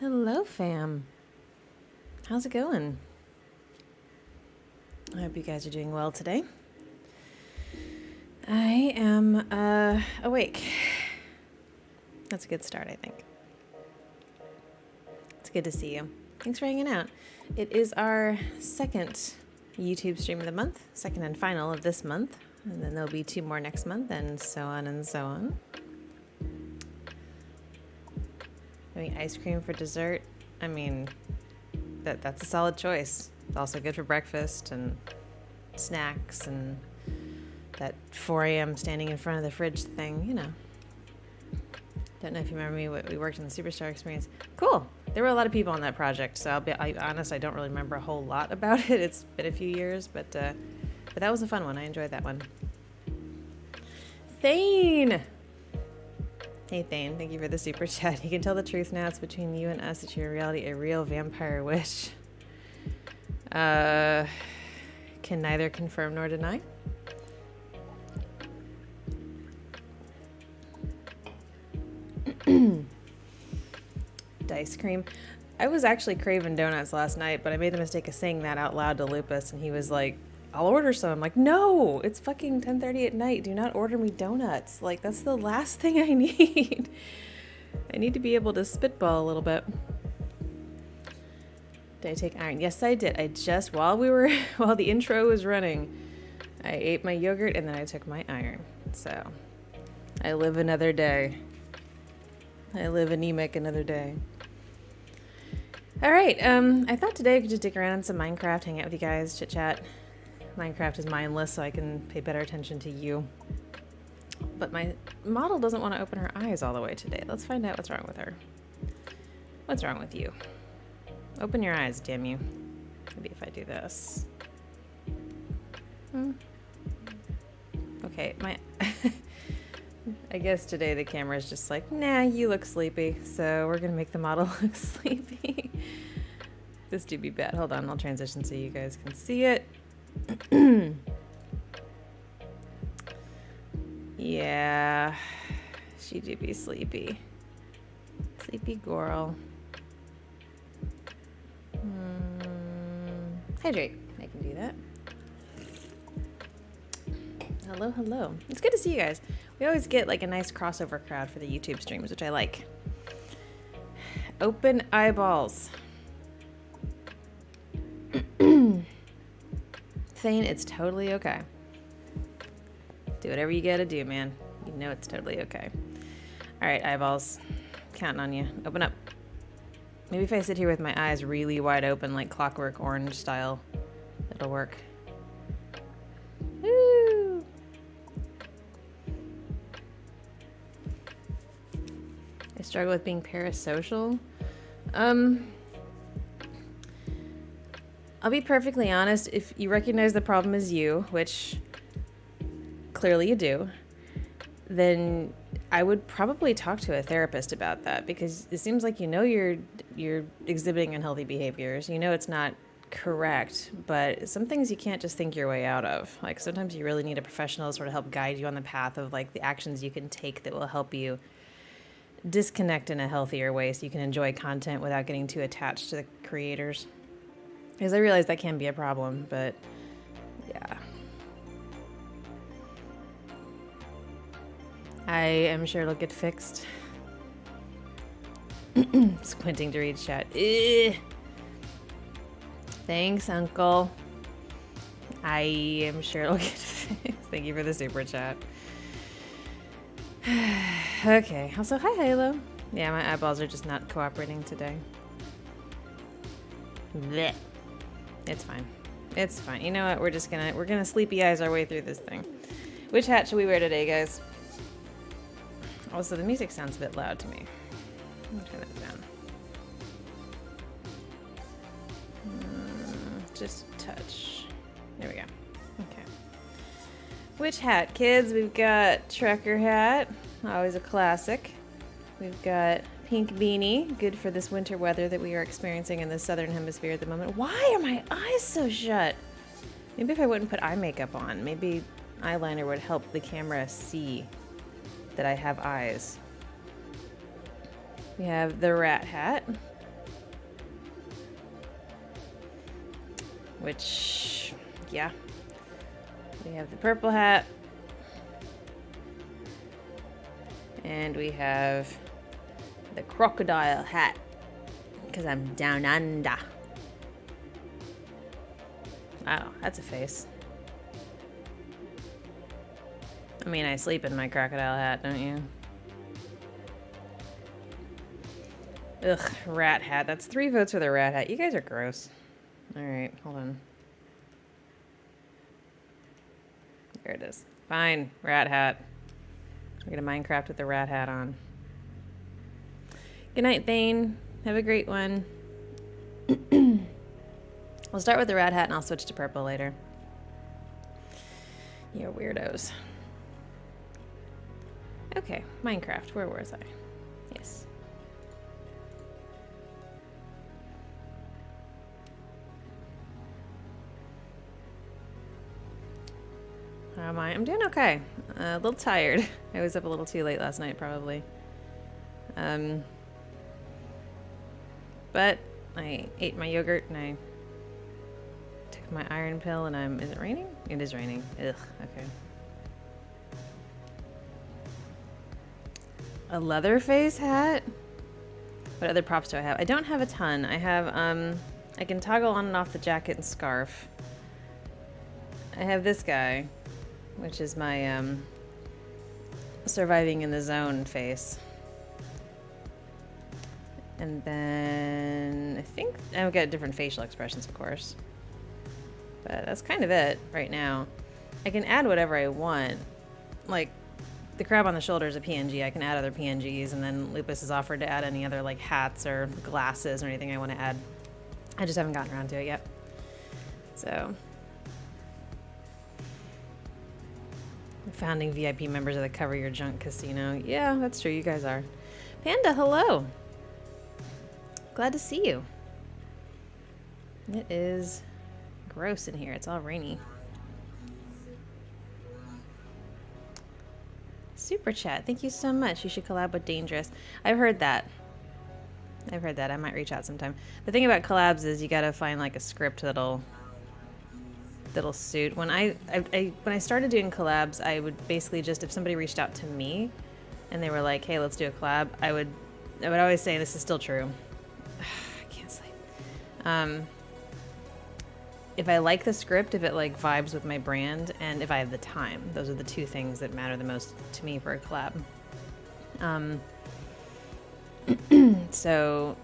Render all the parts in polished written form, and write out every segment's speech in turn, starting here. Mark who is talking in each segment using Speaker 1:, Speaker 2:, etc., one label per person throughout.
Speaker 1: Hello, fam. How's it going? I hope you guys are doing well today. I am awake. That's a good start, I think. It's good to see you. Thanks for hanging out. It is our second YouTube stream of the month, second and final of this month, and then there'll be 2 more next month, and so on and so on. Having ice cream for dessert, I mean, that's a solid choice. It's also good for breakfast and snacks and that 4 a.m. standing in front of the fridge thing, you know. Don't know if you remember me, we worked in the Superstar experience. Cool. There were a lot of people on that project, so I'll be honest, I don't really remember a whole lot about it. It's been a few years, but that was a fun one. I enjoyed that one. Thane! Hey Thane, thank you for the super chat. You can tell the truth now. It's between you and us that you're in reality a real vampire witch. Can neither confirm nor deny. Dice cream. I was actually craving donuts last night, but I made the mistake of saying that out loud to Lupus, and he was like, I'll order some. I'm like, no, it's fucking 10:30 at night. Do not order me donuts. Like, that's the last thing I need. I need to be able to spitball a little bit. Did I take iron? Yes, I did. I just, while the intro was running, I ate my yogurt and then I took my iron. So, I live another day. I live anemic another day. All right, I thought today I could just dig around in some Minecraft, hang out with you guys, chit chat. Minecraft is mindless, so I can pay better attention to you. But my model doesn't want to open her eyes all the way today. Let's find out what's wrong with her. What's wrong with you? Open your eyes, damn you. Maybe if I do this. Okay, I guess today the camera is just like, nah, you look sleepy. So we're gonna make the model look sleepy. This do be bad. Hold on, I'll transition so you guys can see it. Yeah, she do be sleepy. Sleepy girl. Hydrate. I can do that. Hello, hello. It's good to see you guys. We always get like a nice crossover crowd for the YouTube streams, which I like. Open eyeballs. Thane, it's totally okay. Do whatever you gotta do, man. You know it's totally okay. All right, eyeballs. Counting on you. Open up. Maybe if I sit here with my eyes really wide open, like Clockwork Orange style, it'll work. Woo! I struggle with being parasocial. I'll be perfectly honest, if you recognize the problem as you, which clearly you do, then I would probably talk to a therapist about that, because it seems like you know you're exhibiting unhealthy behaviors. You know it's not correct, but some things you can't just think your way out of. Like sometimes you really need a professional to sort of help guide you on the path of like the actions you can take that will help you disconnect in a healthier way so you can enjoy content without getting too attached to the creators. Because I realize that can be a problem, but yeah. I am sure it'll get fixed. Squinting to read chat. Ugh. Thanks, Uncle. I am sure it'll get fixed. Thank you for the super chat. Okay. Also, hi, Halo. Yeah, my eyeballs are just not cooperating today. Blech. It's fine. It's fine. You know what? We're gonna sleepy eyes our way through this thing. Which hat should we wear today, guys? Also, the music sounds a bit loud to me. I'm gonna turn that down. Just a touch. There we go. Okay. Which hat, kids? We've got trucker hat, always a classic. We've got pink beanie, good for this winter weather that we are experiencing in the southern hemisphere at the moment. Why are my eyes so shut? Maybe if I wouldn't put eye makeup on, maybe eyeliner would help the camera see that I have eyes. We have the rat hat. which, yeah. We have the purple hat. And we have the crocodile hat, because I'm down under. Wow, that's a face. I mean, I sleep in my crocodile hat, don't you? Ugh, rat hat. That's 3 votes for the rat hat. You guys are gross. Alright, hold on. There it is. Fine, rat hat. We're gonna Minecraft with the rat hat on. Good night, Thane. Have a great one. We'll start with the rat hat and I'll switch to purple later. You're weirdos. Okay, Minecraft. Where was I? Yes. How am I? I'm doing okay. A little tired. I was up a little too late last night, probably. But I ate my yogurt and I took my iron pill and I'm... Is it raining? It is raining. Ugh, okay. A Leatherface hat? What other props do I have? I don't have a ton. I have, I can toggle on and off the jacket and scarf. I have this guy, which is my, surviving in the zone face. And then I think I've got different facial expressions, of course. But that's kind of it right now. I can add whatever I want. Like, the crab on the shoulder is a PNG. I can add other PNGs, and then Lupus has offered to add any other, like, hats or glasses or anything I want to add. I just haven't gotten around to it yet. So... Founding VIP members of the Cover Your Junk Casino. Yeah, that's true. You guys are. Panda, hello. Glad to see you. It is gross in here. It's all rainy. Super chat. Thank you so much. You should collab with Dangerous. I've heard that. I've heard that. I might reach out sometime. The thing about collabs is you gotta find like a script that'll suit. When I started doing collabs, I would basically just, if somebody reached out to me and they were like, hey, let's do a collab, I would always say, this is still true. I can't sleep. If I like the script, if it like vibes with my brand, and if I have the time, those are the 2 things that matter the most to me for a collab. So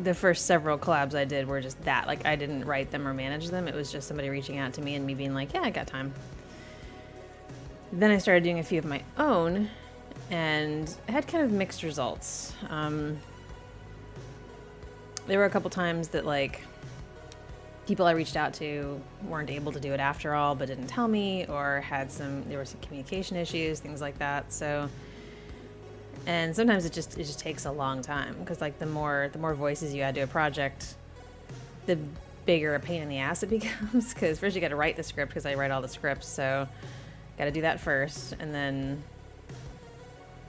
Speaker 1: the first several collabs I did were just that. Like, I didn't write them or manage them. It was just somebody reaching out to me and me being like, yeah, I got time. Then I started doing a few of my own, and I had kind of mixed results. There were a couple times that, like, people I reached out to weren't able to do it after all, but didn't tell me, or there were some communication issues, things like that. So... And sometimes it just takes a long time, because like the more voices you add to a project, the bigger a pain in the ass it becomes. Because first you got to write the script, because I write all the scripts, so got to do that first, and then,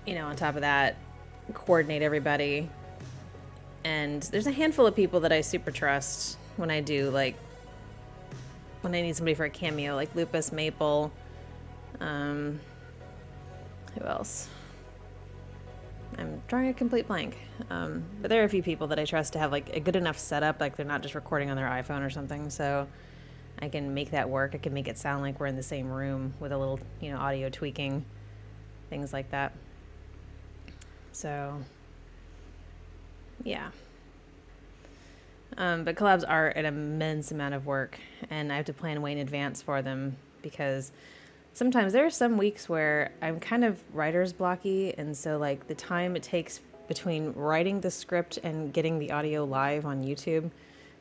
Speaker 1: you know, on top of that, coordinate everybody. And there's a handful of people that I super trust when I do, like, when I need somebody for a cameo, like Lupus, Maple, who else? I'm drawing a complete blank. But there are a few people that I trust to have like a good enough setup, like they're not just recording on their iPhone or something, so I can make that work. I can make it sound like we're in the same room with a little, you know, audio tweaking, things like that. So, yeah. But collabs are an immense amount of work, and I have to plan way in advance for them, because sometimes there are some weeks where I'm kind of writer's blocky, and so like the time it takes between writing the script and getting the audio live on YouTube,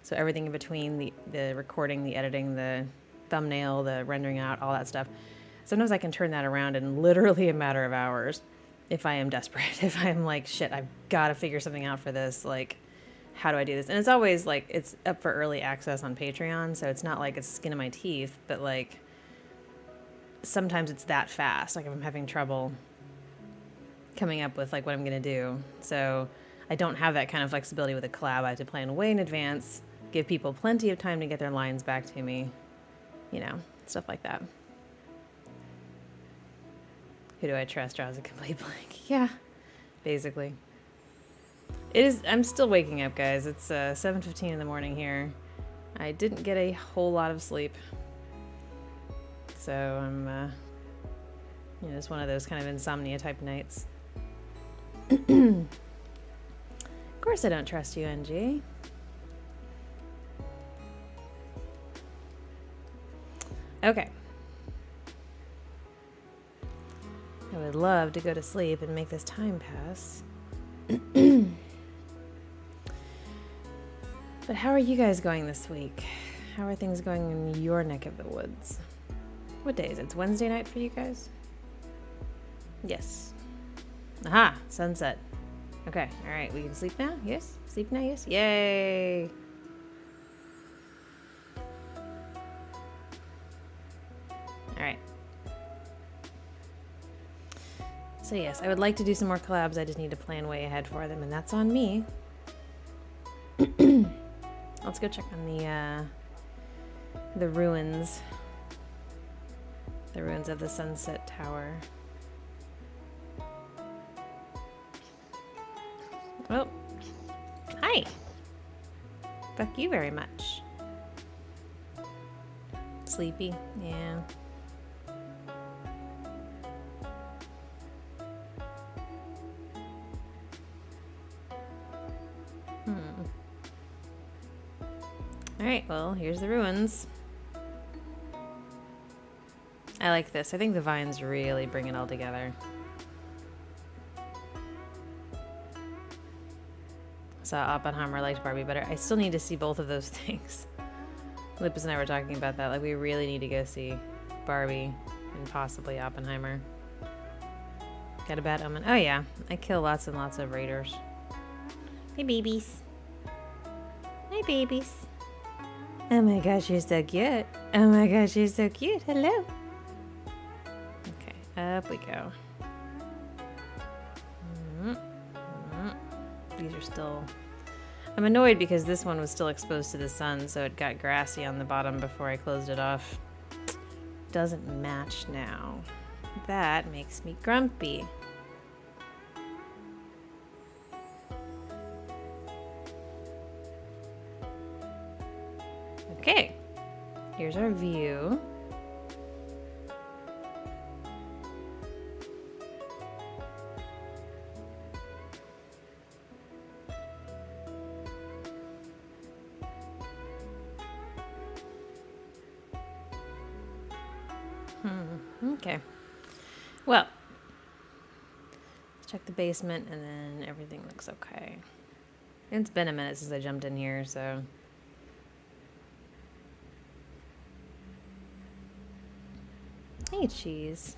Speaker 1: so everything in between, the recording, the editing, the thumbnail, the rendering out, all that stuff, sometimes I can turn that around in literally a matter of hours if I am desperate. If I'm like, shit, I've got to figure something out for this, like, how do I do this? And it's always like, it's up for early access on Patreon, so it's not like it's skin of my teeth, but like sometimes it's that fast. Like, if I'm having trouble coming up with like what I'm gonna do, so I don't have that kind of flexibility with a collab. I have to plan way in advance, give people plenty of time to get their lines back to me. You know, stuff like that. Who do I trust draws a complete blank? Yeah, basically. It is. I'm still waking up, guys. It's 7:15 in the morning here. I didn't get a whole lot of sleep. So I'm, you know, it's one of those kind of insomnia type nights. Of course I don't trust you, NG. Okay. I would love to go to sleep and make this time pass. But how are you guys going this week? How are things going in your neck of the woods? What day is it? It's Wednesday night for you guys? Yes. Aha! Sunset. Okay, alright. We can sleep now? Yes? Sleep now? Yes? Yay! Alright. So yes, I would like to do some more collabs. I just need to plan way ahead for them, and that's on me. Let's go check on the ruins. The ruins of the Sunset Tower. Oh. Hi. Fuck you very much. Sleepy? Yeah. Alright, well, here's the ruins. I like this. I think the vines really bring it all together. Saw Oppenheimer liked Barbie better. I still need to see both of those things. Lupus and I were talking about that. Like, we really need to go see Barbie and possibly Oppenheimer. Got a bad omen. Oh yeah, I kill lots and lots of raiders. Hey babies. Hi babies. Oh my gosh, you're so cute. Oh my gosh, you're so cute. Hello. Okay, up we go. These are still... I'm annoyed because this one was still exposed to the sun, so it got grassy on the bottom before I closed it off. Doesn't match now. That makes me grumpy. Okay, here's our view. Okay. Well, let's check the basement and then everything looks okay. It's been a minute since I jumped in here, so... Hey, cheese.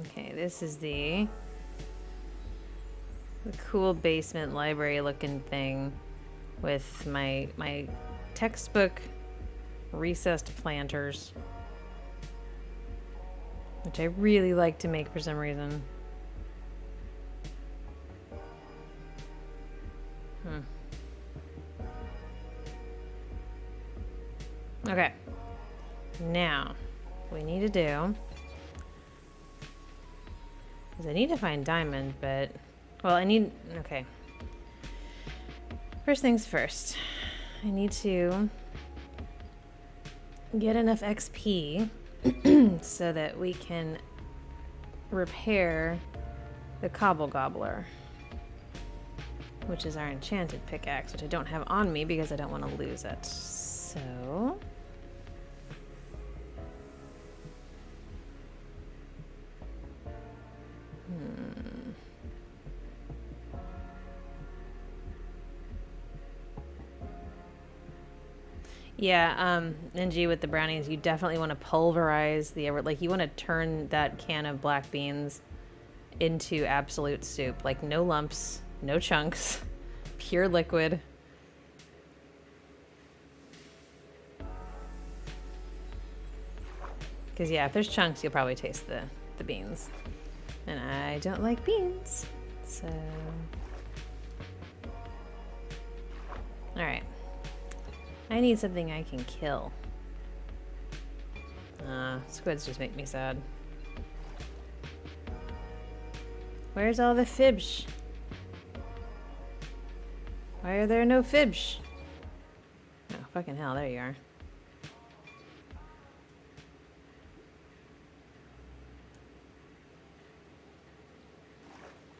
Speaker 1: Okay, this is the cool basement library looking thing with my textbook recessed planters, which I really like to make for some reason. Okay, now what we need to do is I need to find diamond, but well, okay, first things first, I need to get enough XP so that we can repair the cobble gobbler, which is our enchanted pickaxe, which I don't have on me because I don't want to lose it. So yeah, NG with the brownies, you definitely want to pulverize like you want to turn that can of black beans into absolute soup. Like no lumps, no chunks, pure liquid. Because yeah, if there's chunks, you'll probably taste the beans. And I don't like beans, so Alright. I need something I can kill. Squids just make me sad. Where's all the fibs? Why are there no fibs? Oh, fucking hell, there you are.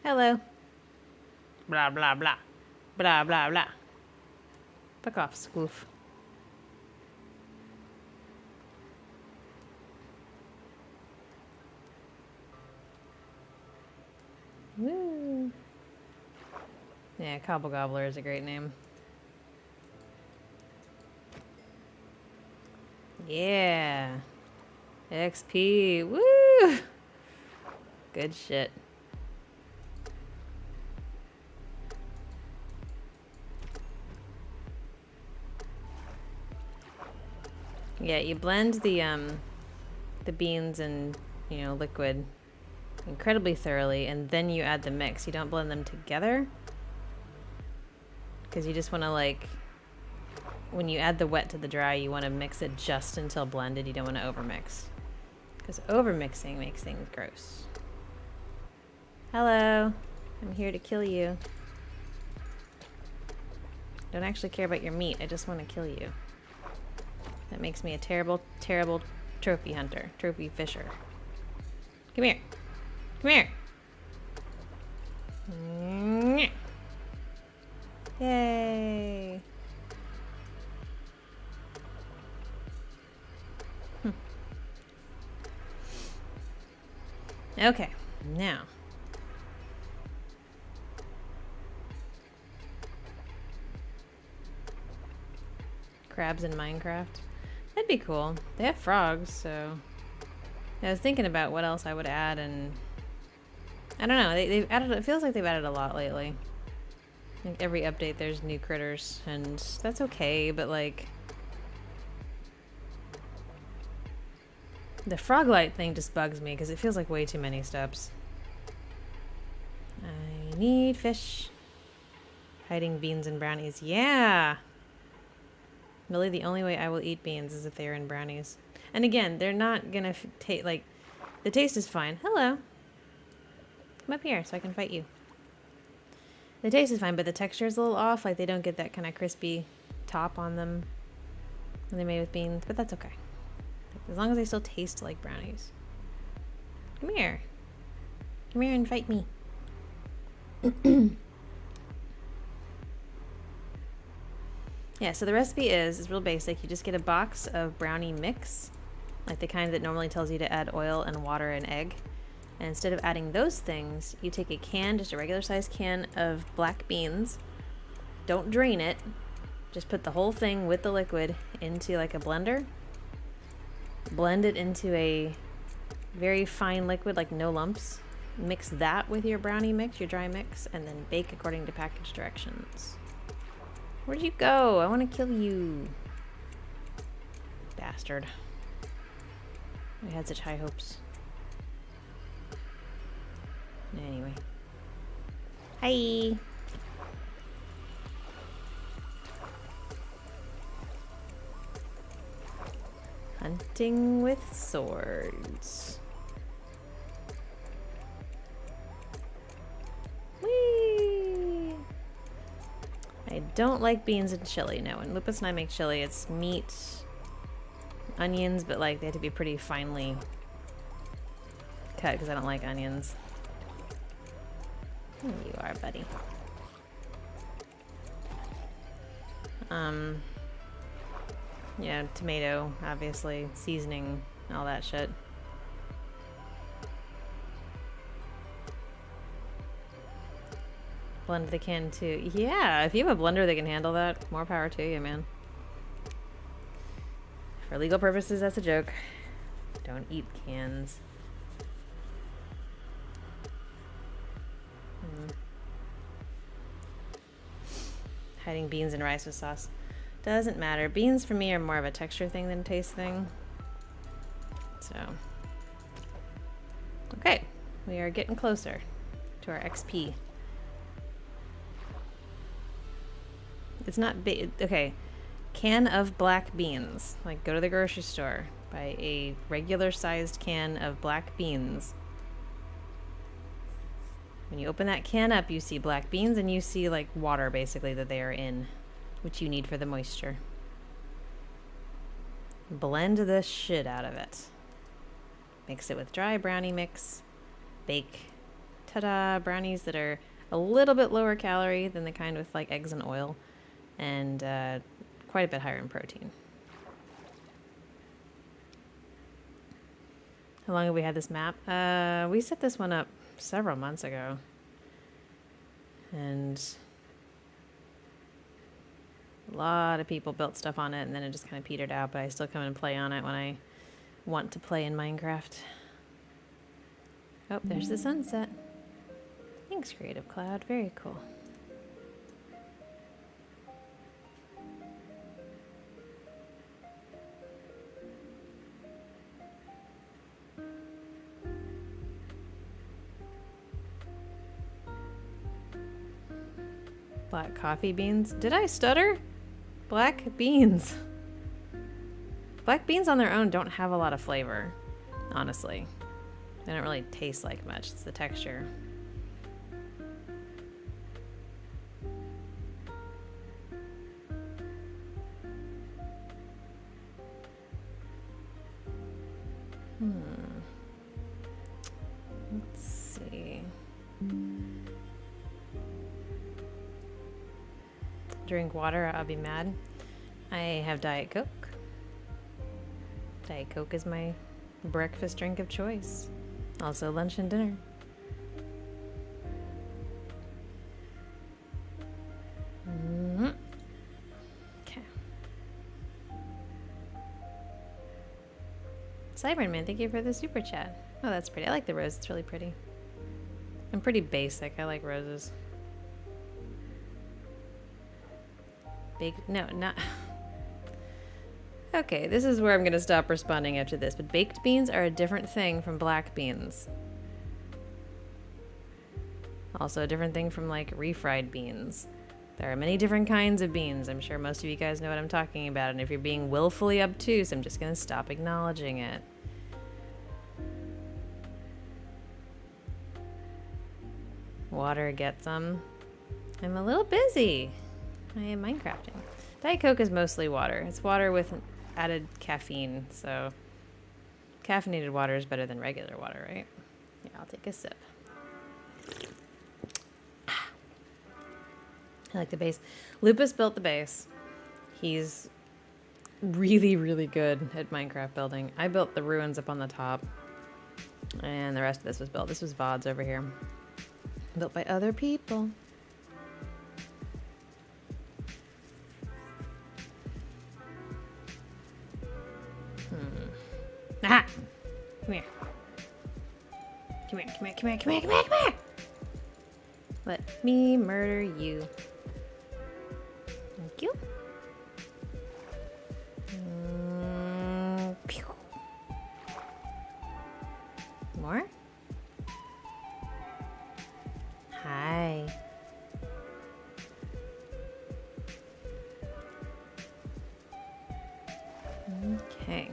Speaker 1: Hello. Blah, blah, blah. Blah, blah, blah. Fuck off, Squoof. Woo. Yeah, Cobble Gobbler is a great name. Yeah. XP. Woo! Good shit. Yeah, you blend the beans and, you know, liquid incredibly thoroughly, and then you add the mix. You don't blend them together, because you just want to, like, when you add the wet to the dry, you want to mix it just until blended. You don't want to overmix, because overmixing makes things gross. Hello, I'm here to kill you. Don't actually care about your meat, I just want to kill you. That makes me a terrible, terrible trophy hunter, trophy fisher. Come here. Come here. Yay. Okay, now. Crabs in Minecraft. That'd be cool. They have frogs, so... I was thinking about what else I would add, and... I don't know, they've added... It feels like they've added a lot lately. Like, every update there's new critters, and that's okay, but, like... The frog light thing just bugs me, because it feels like way too many steps. I need fish. Hiding beans and brownies. Yeah! Really, the only way I will eat beans is if they are in brownies. And again, they're not gonna taste like... The taste is fine. Hello. Come up here so I can fight you. The taste is fine, but the texture is a little off. Like, they don't get that kind of crispy top on them when they're made with beans. But that's okay. As long as they still taste like brownies. Come here. Come here and fight me. Yeah, so the recipe is real basic. You just get a box of brownie mix, like the kind that normally tells you to add oil and water and egg. And instead of adding those things, you take a can, just a regular sized can of black beans. Don't drain it. Just put the whole thing with the liquid into like a blender. Blend it into a very fine liquid, like no lumps. Mix that with your brownie mix, your dry mix, and then bake according to package directions. Where'd you go? I want to kill you. Bastard. I had such high hopes. Anyway. Hi. Hunting with swords. Whee! I don't like beans and chili. No, when Lupus and I make chili, it's meat, onions, but like they have to be pretty finely cut because I don't like onions. There you are, buddy. Yeah, tomato, obviously, seasoning, all that shit. Blend the can too. Yeah, if you have a blender that can handle that, more power to you, man. For legal purposes, that's a joke. Don't eat cans. Hiding beans and rice with sauce. Doesn't matter. Beans for me are more of a texture thing than a taste thing. So. Okay. We are getting closer to our XP. It's not big. Okay. Can of black beans. Like, go to the grocery store. Buy a regular sized can of black beans. When you open that can up, you see black beans and you see, like, water, basically, that they are in, which you need for the moisture. Blend the shit out of it. Mix it with dry brownie mix. Bake. Ta-da! Brownies that are a little bit lower calorie than the kind with, like, eggs and oil. And quite a bit higher in protein. How long have we had this map? We set this one up several months ago. And a lot of people built stuff on it, and then it just kind of petered out, but I still come and play on it when I want to play in Minecraft. Oh, there's the sunset. Thanks, Creative Cloud. Very cool. Black coffee beans. Did I stutter? Black beans. Black beans on their own don't have a lot of flavor, honestly. They don't really taste like much. It's the texture. Let's see. Drink water, I'll be mad. I have Diet Coke. Diet Coke is my breakfast drink of choice. Also lunch and dinner. Okay. Cyberman, thank you for the super chat. Oh, that's pretty. I like the rose. It's really pretty. I'm pretty basic. I like roses. No, not... Okay, this is where I'm going to stop responding after this, but baked beans are a different thing from black beans. Also a different thing from, like, refried beans. There are many different kinds of beans. I'm sure most of you guys know what I'm talking about, and if you're being willfully obtuse, I'm just going to stop acknowledging it. Water, get some. I'm a little busy. I am Minecrafting. Diet Coke is mostly water. It's water with added caffeine, so caffeinated water is better than regular water, right? Yeah, I'll take a sip. I like the base. Lupus built the base. He's really, really good at Minecraft building. I built the ruins up on the top, and the rest of this was built. This was VODs over here. Built by other people. Aha! Come here. Come here, come here, come here, come here, come here, come here! Let me murder you. Thank you. Pew. More? Hi. Okay.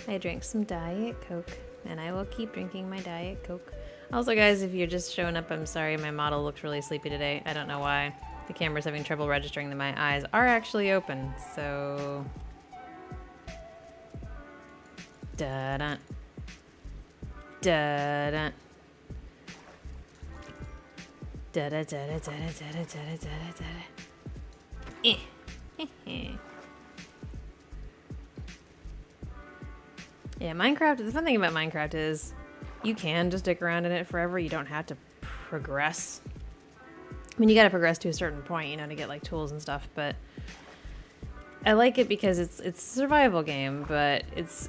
Speaker 1: I drank some Diet Coke, and I will keep drinking my Diet Coke. Also, guys, if you're just showing up, I'm sorry. My model looks really sleepy today. I don't know why. The camera's having trouble registering that my eyes are actually open, so... Da-da. Da-da. Da-da-da-da-da-da-da-da-da-da-da. Yeah, Minecraft, the fun thing about Minecraft is you can just stick around in it forever. You don't have to progress. I mean, you gotta progress to a certain point, you know, to get like tools and stuff, but I like it because it's a survival game, but it's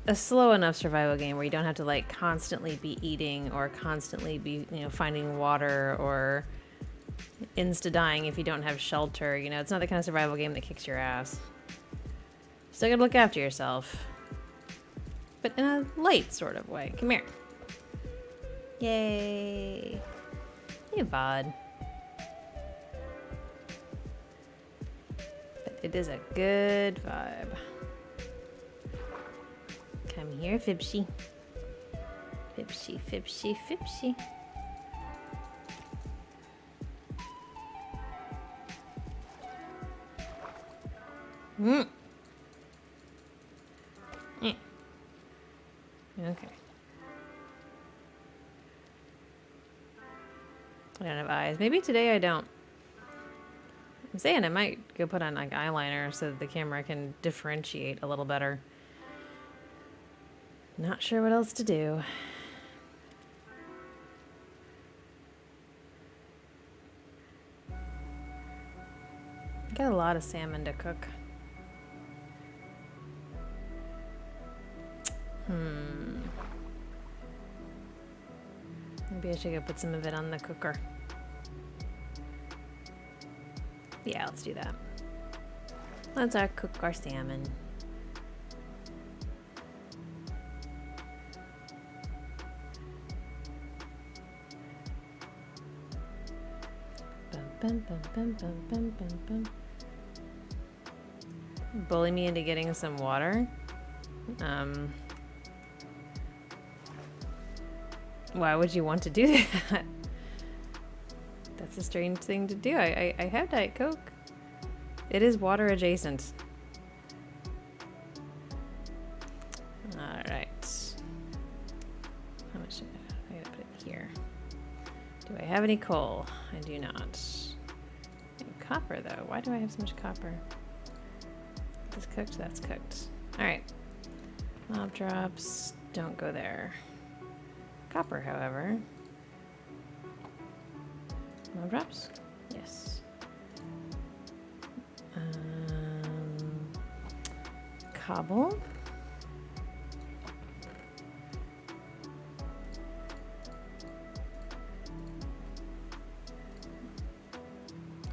Speaker 1: a slow enough survival game where you don't have to like constantly be eating or constantly be, you know, finding water or insta-dying if you don't have shelter. You know, it's not the kind of survival game that kicks your ass. Still gotta look after yourself. But in a light sort of way. Come here. Yay. Hey, Bod. It is a good vibe. Come here, Fibsy. Fibsy, Fibsy, Fibsy. Okay. I don't have eyes. Maybe today I don't. I'm saying I might go put on like eyeliner so that the camera can differentiate a little better. Not sure what else to do. Got a lot of salmon to cook. Maybe I should go put some of it on the cooker. Yeah, let's do that. Let's cook our salmon. Bum, bum, bum, bum, bum, bum, bum. Bully me into getting some water. Why would you want to do that? That's a strange thing to do. I have Diet Coke. It is water adjacent. Alright. How much? I gotta put it here. Do I have any coal? I do not. And copper though. Why do I have so much copper? That's cooked? That's cooked. Alright. Mob drops. Don't go there. Copper, however. Mob drops? Yes. Cobble.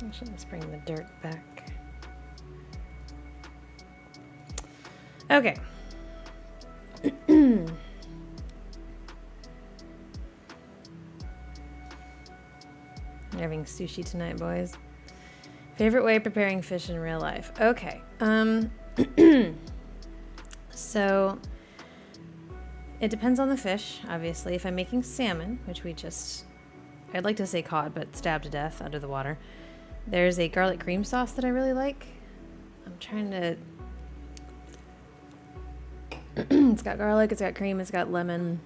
Speaker 1: Actually, let's bring the dirt back. Okay. Having sushi tonight, boys. Favorite way of preparing fish in real life. Okay. So it depends on the fish, obviously. If I'm making salmon, which I'd like to say cod, but stabbed to death under the water. There's a garlic cream sauce that I really like. I'm trying to... It's got garlic, it's got cream, it's got lemon.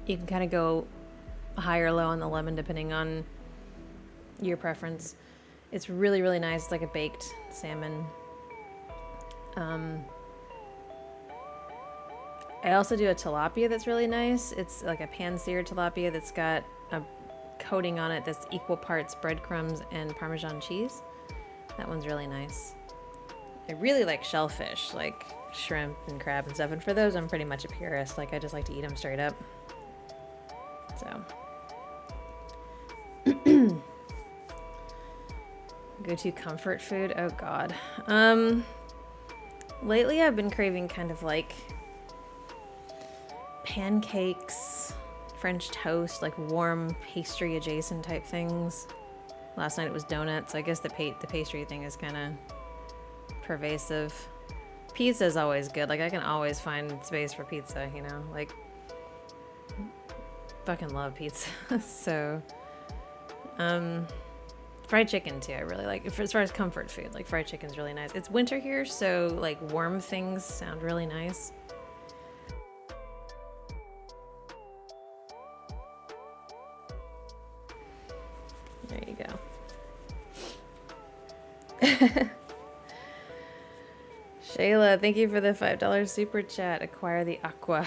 Speaker 1: You can kind of go high or low on the lemon depending on your preference. It's really, really nice. It's like a baked salmon. I also do a tilapia that's really nice. It's like a pan-seared tilapia that's got a coating on it that's equal parts breadcrumbs and Parmesan cheese. That one's really nice. I really like shellfish, like shrimp and crab and stuff. And for those, I'm pretty much a purist. Like, I just like to eat them straight up. So... Go-to comfort food? Oh god. Lately I've been craving kind of like pancakes, French toast, like warm pastry adjacent type things. Last night it was donuts. I guess the pastry thing is kind of pervasive. Pizza is always good. Like, I can always find space for pizza, you know? Like, fucking love pizza. So, fried chicken too, I really like. As far as comfort food, like fried chicken's really nice. It's winter here, so like warm things sound really nice. There you go. Shayla, thank you for the $5 super chat. Acquire the aqua.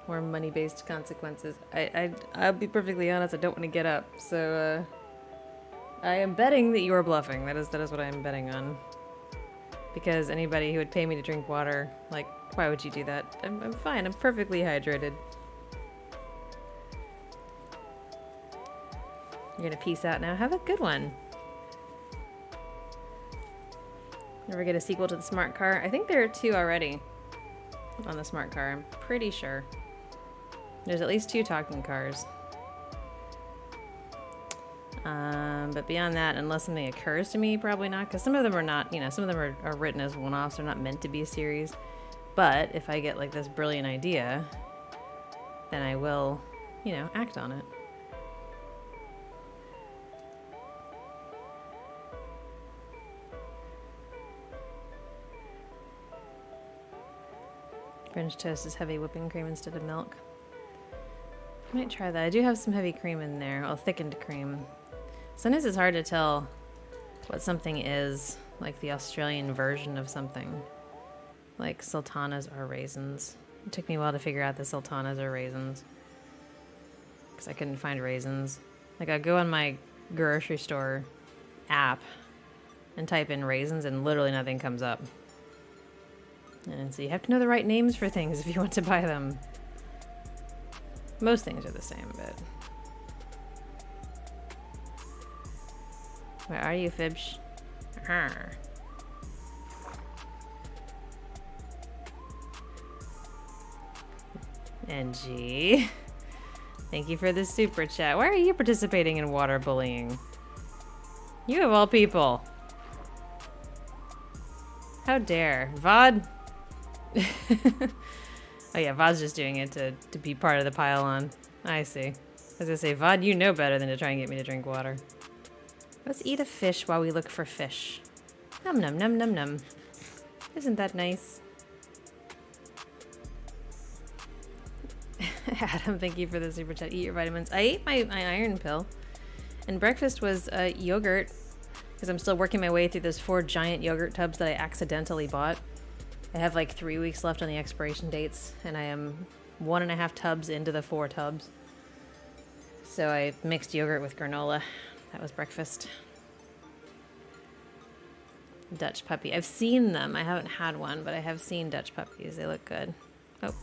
Speaker 1: More money-based consequences. I'll be perfectly honest, I don't want to get up, so I am betting that you are bluffing. That is what I am betting on. Because anybody who would pay me to drink water, like, why would you do that? I'm fine. I'm perfectly hydrated. You're gonna peace out now. Have a good one. Never get a sequel to the smart car. I think there are 2 already on the smart car. I'm pretty sure. There's at least 2 talking cars. But beyond that, unless something occurs to me, probably not, because some of them are not, you know, some of them are written as one-offs. They're not meant to be a series. But if I get like this brilliant idea, then I will, you know, act on it. French toast is heavy whipping cream instead of milk. I might try that. I do have some heavy cream in there. Well, thickened cream. Sometimes it's hard to tell what something is, like the Australian version of something. Like sultanas are raisins. It took me a while to figure out the sultanas are raisins, because I couldn't find raisins. Like I go on my grocery store app and type in raisins and literally nothing comes up. And so you have to know the right names for things if you want to buy them. Most things are the same, but... Where are you, Fibsh? NG. Thank you for the super chat. Why are you participating in water bullying? You of all people. How dare. VOD? Oh yeah, VOD's just doing it to be part of the pile-on. I see. As I say, VOD, you know better than to try and get me to drink water. Let's eat a fish while we look for fish. Num num num num num. Isn't that nice? Adam, thank you for the super chat. Eat your vitamins. I ate my iron pill. And breakfast was yogurt. Because I'm still working my way through those 4 giant yogurt tubs that I accidentally bought. I have like 3 weeks left on the expiration dates. And I am 1.5 tubs into the 4 tubs. So I mixed yogurt with granola. That was breakfast. Dutch puppy. I've seen them. I haven't had one, but I have seen Dutch puppies. They look good. Oh,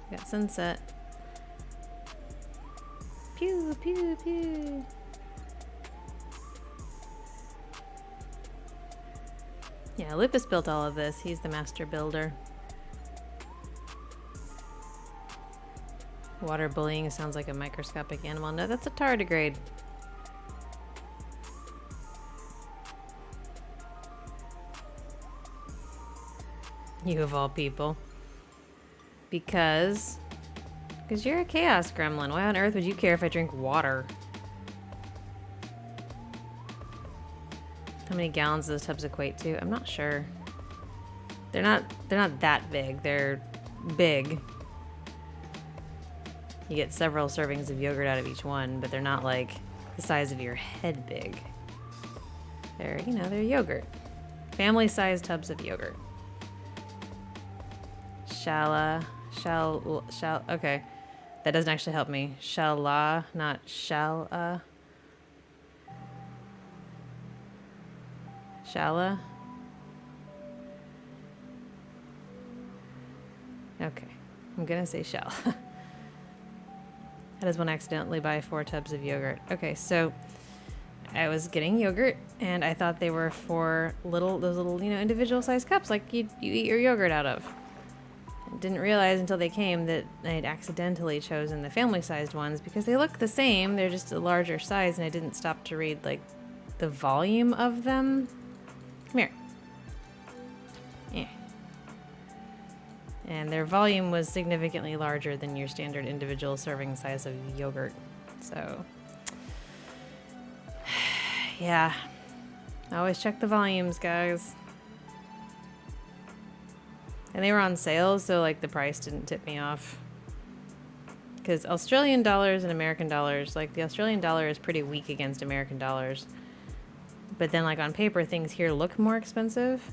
Speaker 1: got sunset. Pew, pew, pew. Yeah, Lupus built all of this. He's the master builder. Water bullying sounds like a microscopic animal. No, that's a tardigrade. You of all people. Because you're a chaos gremlin. Why on earth would you care if I drink water? How many gallons do those tubs equate to? I'm not sure. They're not that big. They're big. You get several servings of yogurt out of each one, but they're not like the size of your head big. They're, you know, they're yogurt. Family-sized tubs of yogurt. Okay. That doesn't actually help me. Shala, not shall, Shala? Okay. I'm gonna say shall. That is when I accidentally buy 4 tubs of yogurt. Okay, so I was getting yogurt and I thought they were for those little, you know, individual sized cups like you eat your yogurt out of. I didn't realize until they came that I had accidentally chosen the family sized ones because they look the same. They're just a larger size and I didn't stop to read like the volume of them. Come here. Yeah. And their volume was significantly larger than your standard individual serving size of yogurt. So, yeah. Always check the volumes, guys. And they were on sale, so like the price didn't tip me off. Because Australian dollars and American dollars, like the Australian dollar is pretty weak against American dollars. But then like on paper, things here look more expensive.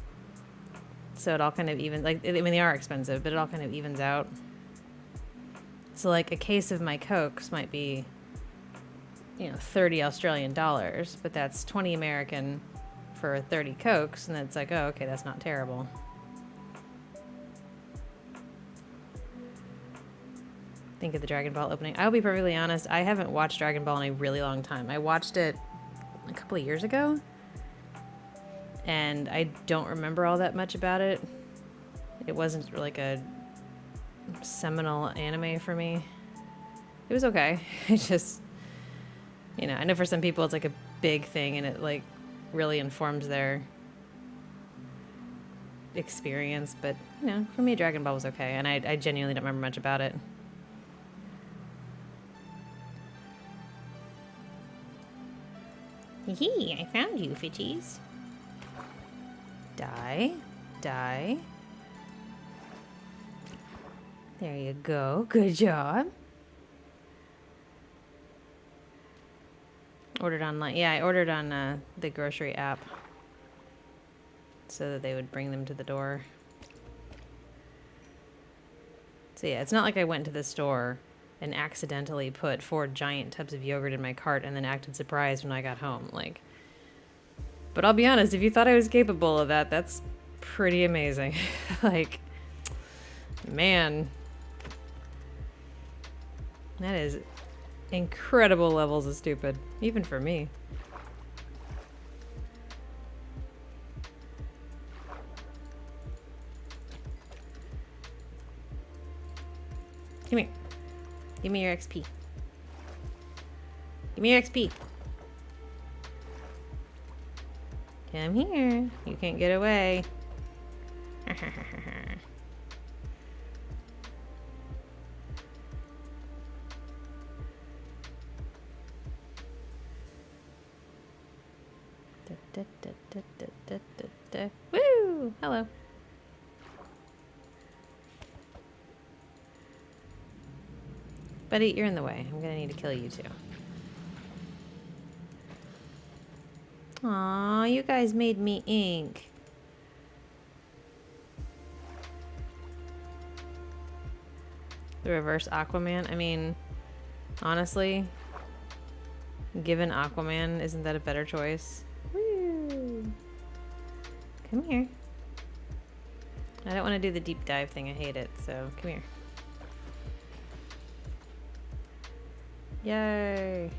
Speaker 1: So it all kind of evens, like, I mean, they are expensive, but it all kind of evens out. So like a case of my Cokes might be, you know, 30 Australian dollars, but that's 20 American for 30 Cokes. And it's like, oh, okay, that's not terrible. Think of the Dragon Ball opening. I'll be perfectly honest, I haven't watched Dragon Ball in a really long time. I watched it a couple of years ago. And I don't remember all that much about it. It wasn't like a seminal anime for me. It was okay. You know, I know for some people it's like a big thing and it like really informs their experience, but you know, for me Dragon Ball was okay, and I genuinely don't remember much about it. Hee, I found you, Fitchies. Die. Die. There you go. Good job. Ordered online. Yeah, I ordered on the grocery app so that they would bring them to the door. So yeah, it's not like I went to the store and accidentally put 4 giant tubs of yogurt in my cart and then acted surprised when I got home. Like, but I'll be honest, if you thought I was capable of that, that's pretty amazing. Like, man, that is incredible levels of stupid, even for me. Come here. Give me your XP. Give me your XP. Come here. You can't get away. Woo! Hello. Buddy, you're in the way. I'm gonna need to kill you too. Aw, you guys made me ink. The reverse Aquaman? I mean, honestly, given Aquaman, isn't that a better choice? Woo! Come here. I don't want to do the deep dive thing. I hate it, so come here. Yay!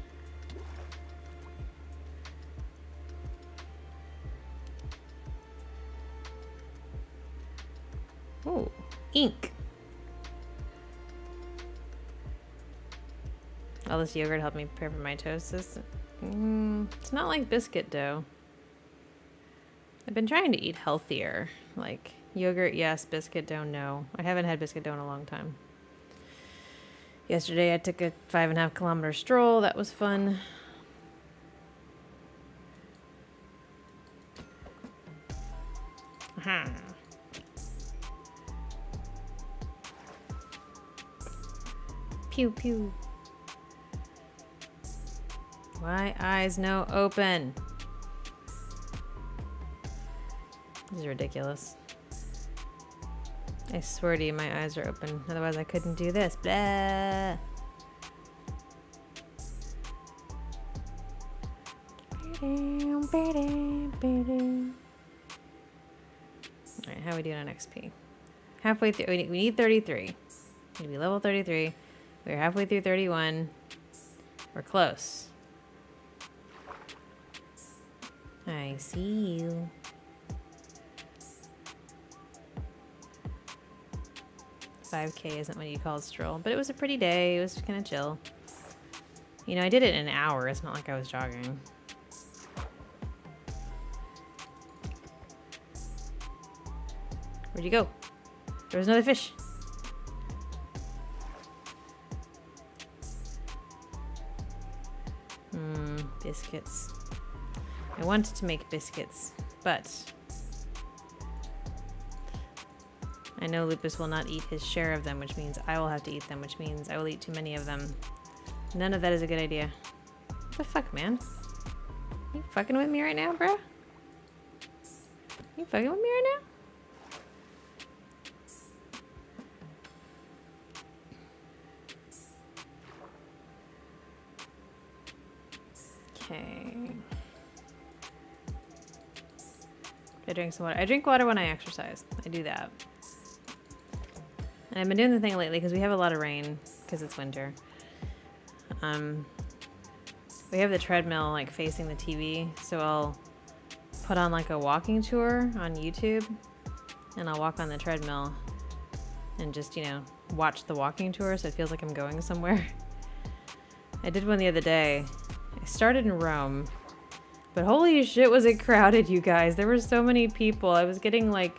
Speaker 1: Ooh, ink! All this yogurt helped me prepare for my toast. It's not like biscuit dough. I've been trying to eat healthier. Like, yogurt, yes. Biscuit dough, no. I haven't had biscuit dough in a long time. Yesterday I took a 5.5 kilometer stroll. That was fun. Aha. Pew pew. Why eyes no open? This is ridiculous. I swear to you, my eyes are open. Otherwise, I couldn't do this. Blah. Alright, how are we doing on XP? Halfway through. We need 33. We need to be level 33. We're halfway through 31. We're close. I see you. $5K isn't what you call a stroll, but it was a pretty day. It was kind of chill. You know, I did it in an hour. It's not like I was jogging. Where'd you go? There was another fish. Biscuits. I wanted to make biscuits, but I know Lupus will not eat his share of them, which means I will have to eat them, which means I will eat too many of them. None of that is a good idea. What the fuck, man? You fucking with me right now, bro? You fucking with me right now? Okay. I drink some water. I drink water when I exercise. I do that. And I've been doing the thing lately because we have a lot of rain because it's winter. We have the treadmill like facing the TV, so I'll put on like a walking tour on YouTube and I'll walk on the treadmill and just, you know, watch the walking tour so it feels like I'm going somewhere. I did one the other day I started in Rome, but holy shit was it crowded, you guys. There were so many people. I was getting like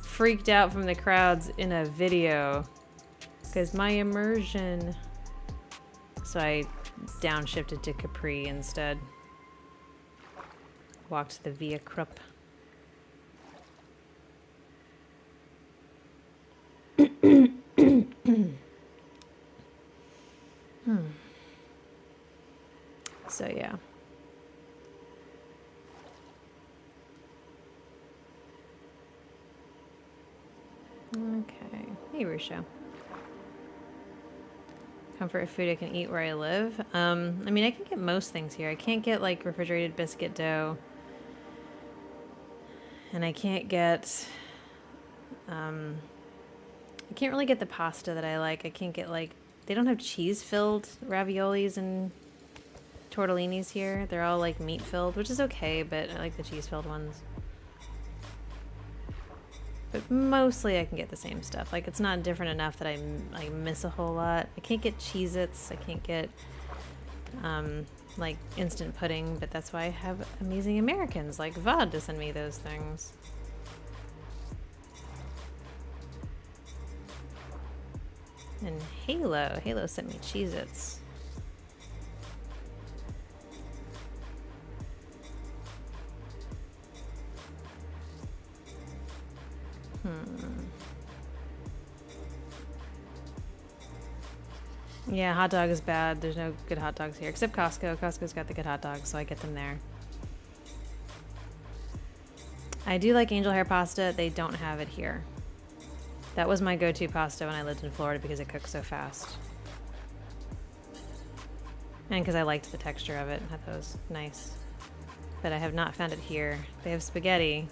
Speaker 1: freaked out from the crowds in a video because my immersion. So I downshifted to Capri instead. Walked the Via Krupp. So yeah. Okay. Hey, Rusha. Comfort food I can eat where I live. I mean, I can get most things here. I can't get like refrigerated biscuit dough. And I can't get, I can't really get the pasta that I like. I can't get like, they don't have cheese-filled raviolis and tortellinis here. They're all like meat-filled, which is okay, but I like the cheese-filled ones. But mostly I can get the same stuff. Like, it's not different enough that I miss a whole lot. I can't get Cheez-Its. I can't get, like, instant pudding, but that's why I have amazing Americans like Vod to send me those things. And Halo sent me Cheez-Its. Yeah, hot dog is bad. There's no good hot dogs here, except Costco. Costco's got the good hot dogs, so I get them there. I do like angel hair pasta. They don't have it here. That was my go-to pasta when I lived in Florida because it cooks so fast. And because I liked the texture of it. I thought it was nice. But I have not found it here. They have spaghetti.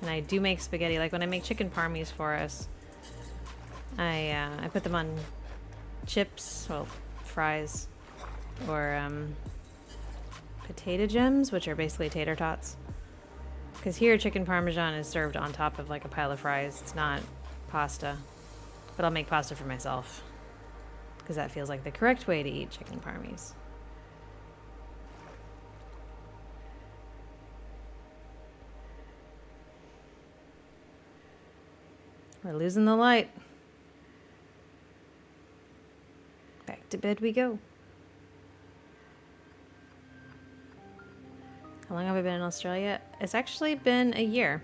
Speaker 1: And I do make spaghetti. Like when I make chicken parmies for us, I put them on chips, well, fries, or potato gems, which are basically tater tots. Because here chicken parmesan is served on top of like a pile of fries. It's not pasta. But I'll make pasta for myself. Because that feels like the correct way to eat chicken parmies. We're losing the light. Back to bed we go. How long have I been in Australia? It's actually been a year.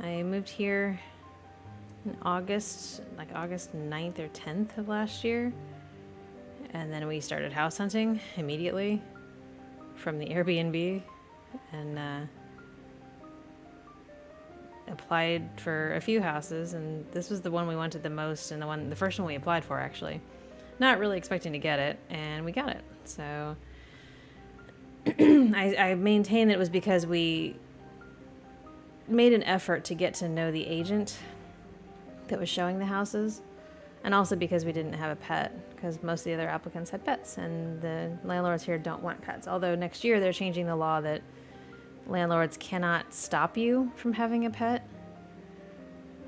Speaker 1: I moved here in August, like August 9th or 10th of last year. And then we started house hunting immediately from the Airbnb and applied for a few houses, and this was the one we wanted the most and the first one we applied for actually. Not really expecting to get it, and we got it. So I maintain that it was because we made an effort to get to know the agent that was showing the houses, and also because we didn't have a pet, because most of the other applicants had pets, and the landlords here don't want pets. Although next year they're changing the law that landlords cannot stop you from having a pet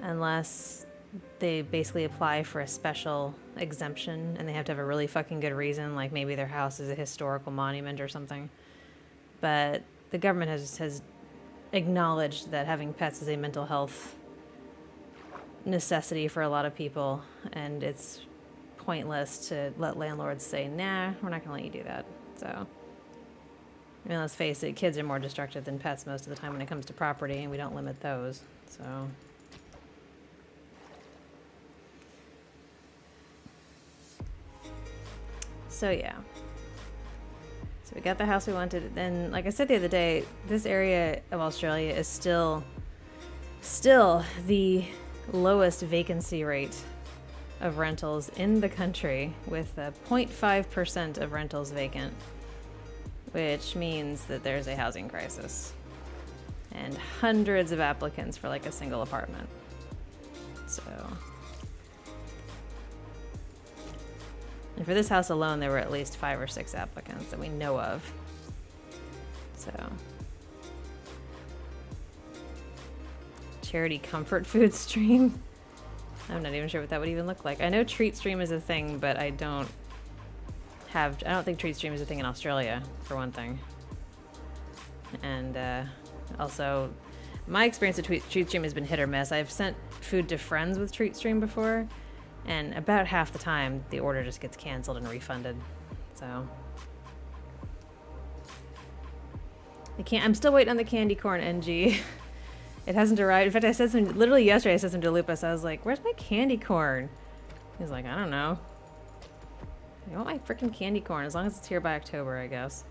Speaker 1: unless they basically apply for a special exemption, and they have to have a really fucking good reason, like maybe their house is a historical monument or something. But the government has acknowledged that having pets is a mental health necessity for a lot of people, and it's pointless to let landlords say, nah, we're not gonna let you do that. So I mean, let's face it, kids are more destructive than pets most of the time when it comes to property, and we don't limit those. So yeah. So we got the house we wanted. And like I said the other day, this area of Australia is still the lowest vacancy rate of rentals in the country, with 0.5% of rentals vacant, which means that there's a housing crisis and hundreds of applicants for like a single apartment. So, and for this house alone, there were at least 5 or 6 applicants that we know of. So, charity comfort food stream. I'm not even sure what that would even look like. I know treat stream is a thing, but I don't have... I don't think treat stream is a thing in Australia, for one thing. And also, my experience with treat stream has been hit or miss. I've sent food to friends with treat stream before, and about half the time, the order just gets canceled and refunded. So... I'm still waiting on the candy corn, NG. It hasn't arrived. In fact, I said something, literally yesterday I said something to Lupus. I was like, where's my candy corn? He's like, I don't know. I want my freaking candy corn, as long as it's here by October, I guess.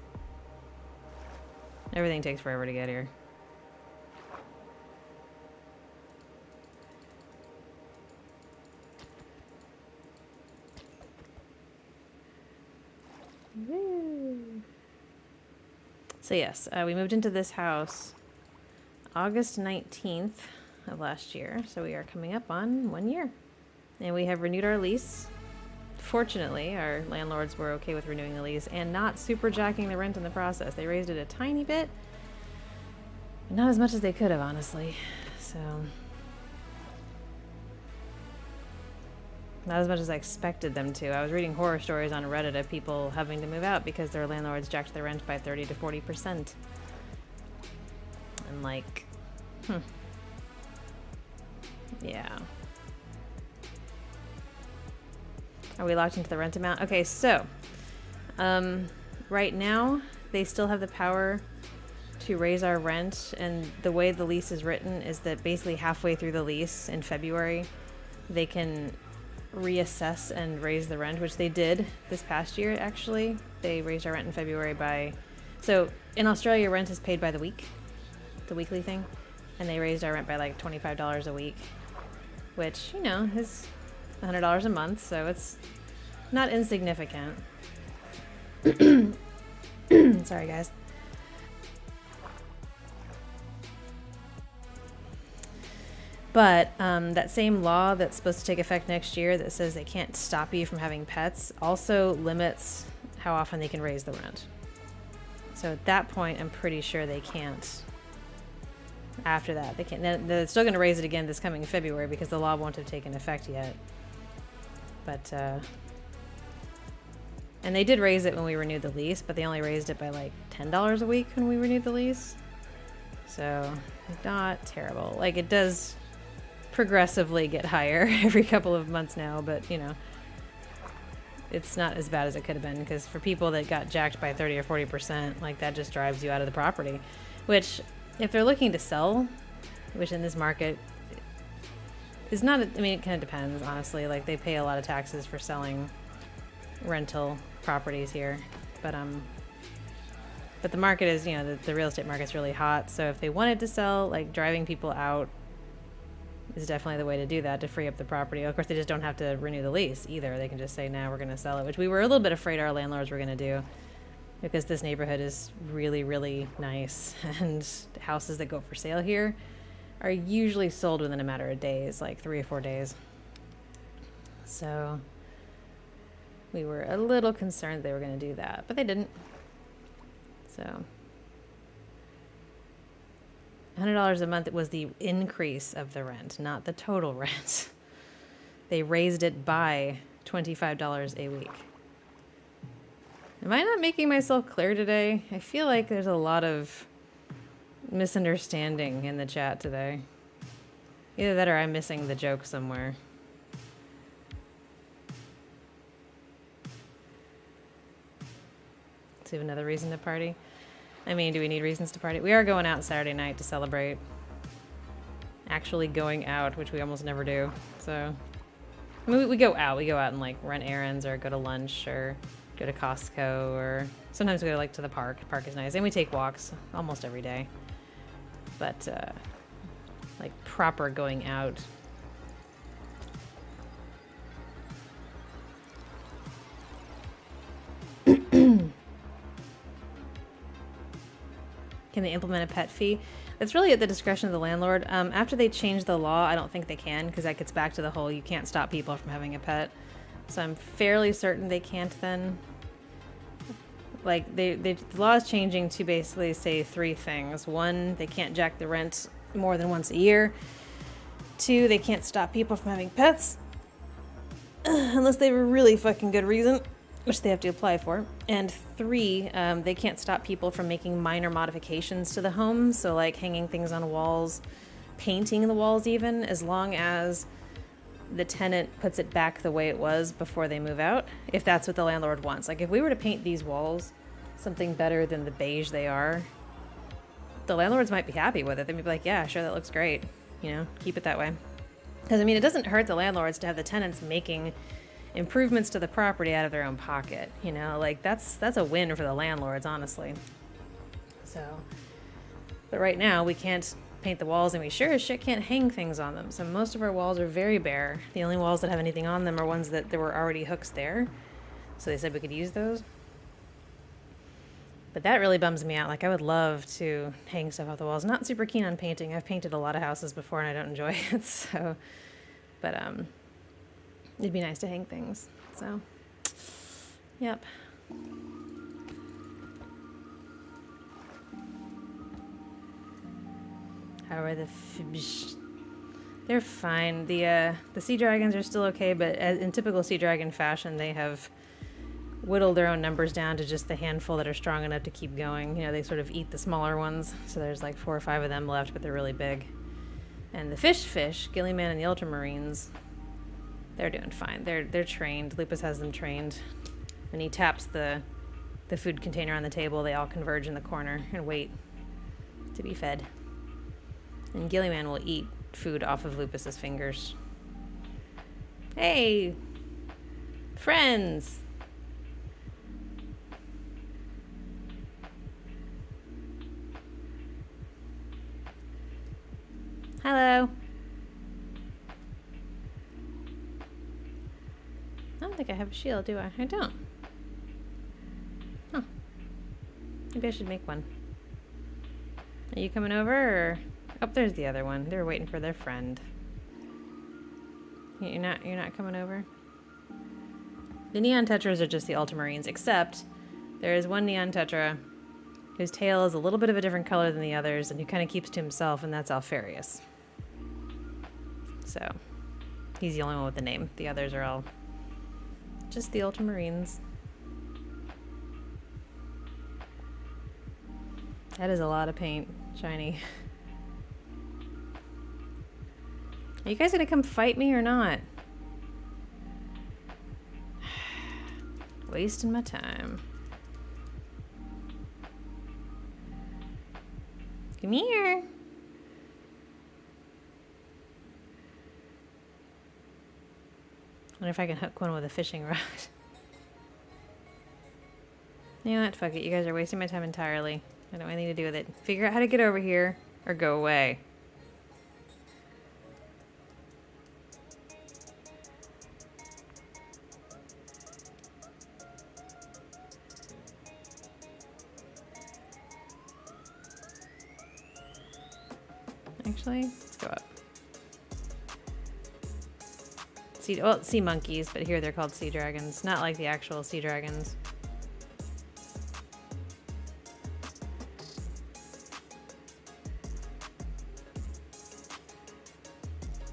Speaker 1: Everything takes forever to get here. Woo. So yes, we moved into this house August 19th of last year, so we are coming up on 1 year. And we have renewed our lease. Fortunately, our landlords were okay with renewing the lease and not super jacking the rent in the process. They raised it a tiny bit, but not as much as they could have, honestly. So, not as much as I expected them to. I was reading horror stories on Reddit of people having to move out because their landlords jacked their rent by 30 to 40%. And like, yeah. Are we locked into the rent amount? Okay, so, right now, they still have the power to raise our rent, and the way the lease is written is that basically halfway through the lease in February, they can reassess and raise the rent, which they did this past year, actually. They raised our rent in February by... So, in Australia, rent is paid by the week, the weekly thing, and they raised our rent by like $25 a week, which, you know, is $100 a month, so it's not insignificant. Sorry, guys. But that same law that's supposed to take effect next year that says they can't stop you from having pets also limits how often they can raise the rent. So at that point, I'm pretty sure they can't. After that, they can't. They're still going to raise it again this coming February because the law won't have taken effect yet. But, and they did raise it when we renewed the lease, but they only raised it by like $10 a week when we renewed the lease. So, not terrible. Like, it does progressively get higher every couple of months now, but, you know, it's not as bad as it could have been, because for people that got jacked by 30 or 40%, like, that just drives you out of the property. Which, if they're looking to sell, which in this market is not, I mean, it kind of depends, honestly. Like, they pay a lot of taxes for selling rental properties here. But the market is, you know, the real estate market's really hot. So if they wanted to sell, like, driving people out is definitely the way to do that, to free up the property. Of course, they just don't have to renew the lease either. They can just say, nah, we're going to sell it, which we were a little bit afraid our landlords were going to do, because this neighborhood is really, really nice. And houses that go for sale here are usually sold within a matter of days, like 3 or 4 days. So we were a little concerned they were going to do that, but they didn't. So $100 a month was the increase of the rent, not the total rent. They raised it by $25 a week. Am I not making myself clear today? I feel like there's a lot of misunderstanding in the chat today. Either that or I'm missing the joke somewhere. So we have another reason to party. I mean, do we need reasons to party? We are going out Saturday night to celebrate. Actually going out, which we almost never do. So, I mean, we go out. We go out and, like, run errands or go to lunch or go to Costco, or sometimes we go, like, to the park. The park is nice. And we take walks almost every day. But, like, proper going out. Can they implement a pet fee? That's really at the discretion of the landlord. After they change the law, I don't think they can, because that gets back to the whole you can't stop people from having a pet. So I'm fairly certain they can't then. Like, the law is changing to basically say 3 things. 1, they can't jack the rent more than once a year. 2, they can't stop people from having pets. Unless they have a really fucking good reason. which they have to apply for. And 3, they can't stop people from making minor modifications to the home. So like hanging things on walls, painting the walls even, as long as the tenant puts it back the way it was before they move out, if that's what the landlord wants. Like if we were to paint these walls something better than the beige they are, the landlords might be happy with it. They'd be like, yeah, sure, that looks great. You know, keep it that way. Because, I mean, it doesn't hurt the landlords to have the tenants making improvements to the property out of their own pocket. You know, like that's a win for the landlords, honestly. So, but right now we can't paint the walls, and we sure as shit can't hang things on them. So most of our walls are very bare. The only walls that have anything on them are ones that there were already hooks there. So they said we could use those. But that really bums me out. Like, I would love to hang stuff off the walls. Not super keen on painting. I've painted a lot of houses before and I don't enjoy it. So, but it'd be nice to hang things. So, yep. How are the fish? They're fine. The sea dragons are still okay, but in typical sea dragon fashion, they have whittled their own numbers down to just the handful that are strong enough to keep going. You know, they sort of eat the smaller ones. So there's like 4 or 5 of them left, but they're really big. And the fish, Gillyman and the Ultramarines, they're doing fine. They're trained. Lupus has them trained. When he taps the food container on the table, they all converge in the corner and wait to be fed. And Gillyman will eat food off of Lupus's fingers. Hey, friends. Hello. I don't think I have a shield, do I? I don't. Huh. Maybe I should make one. Are you coming over, or... Oh, there's the other one. They're waiting for their friend. You're not coming over? The Neon Tetras are just the Ultramarines, except there is one Neon Tetra whose tail is a little bit of a different color than the others, and who kind of keeps to himself, and that's Alfarius. So, he's the only one with the name. The others are all just the Ultramarines. That is a lot of paint. Shiny. Are you guys gonna come fight me or not? Wasting my time. Come here. Wonder if I can hook one with a fishing rod. You know what? Fuck it. You guys are wasting my time entirely. I don't want anything to do with it. Figure out how to get over here or go away. Actually, let's go up. Sea monkeys, but here they're called sea dragons. Not like the actual sea dragons.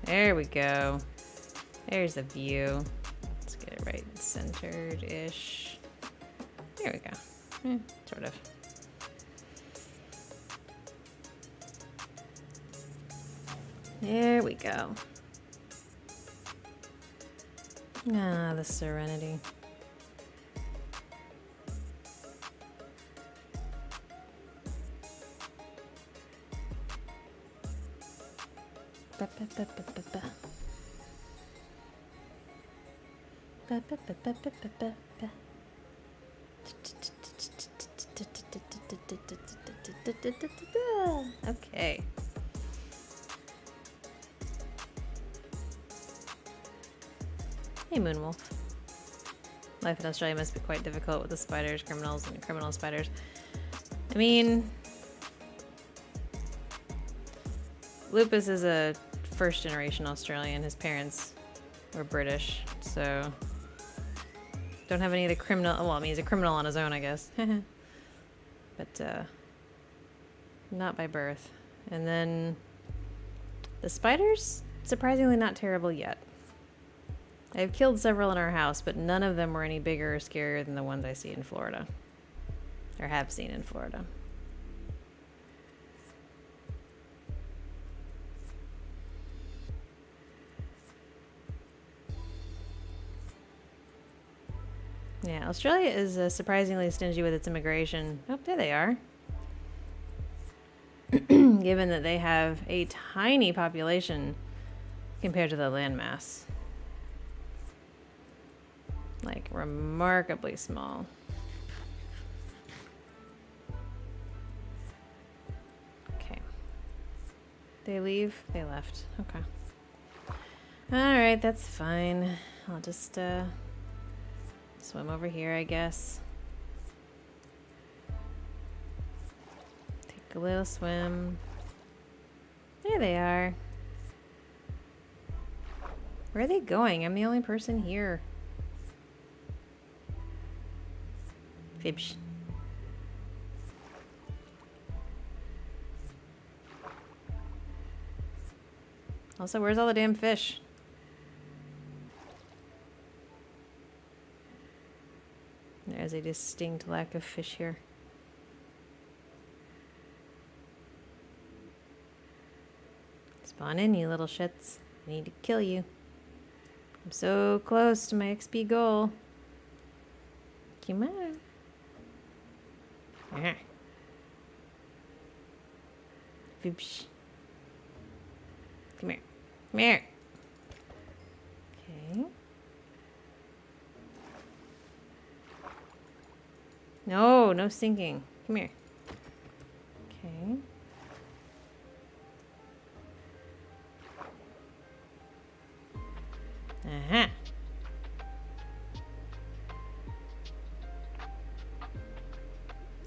Speaker 1: There we go. There's a view. Let's get it right centered-ish. There we go. Sort of. There we go. Ah, the serenity. Okay. Hey, Moonwolf. Life in Australia must be quite difficult with the spiders, criminals, and criminal spiders. I mean, Lupus is a first-generation Australian. His parents were British, so don't have any of the criminal. Well, I mean, he's a criminal on his own, I guess. But not by birth. And then the spiders, surprisingly, not terrible yet. I've killed several in our house, but none of them were any bigger or scarier than the ones I see in Florida. Or have seen in Florida. Yeah, Australia is surprisingly stingy with its immigration. Oh, there they are. Given that they have a tiny population compared to the landmass. Like, remarkably small. Okay. They leave? They left. Okay. Alright, that's fine. I'll just, swim over here, I guess. Take a little swim. There they are. Where are they going? I'm the only person here. Fibsh. Also, where's all the damn fish? There's a distinct lack of fish here. Spawn in, you little shits. I need to kill you. I'm so close to my XP goal. Come on. Oops. Come here. Come here. Okay. No, no sinking. Come here. Okay. Uh-huh.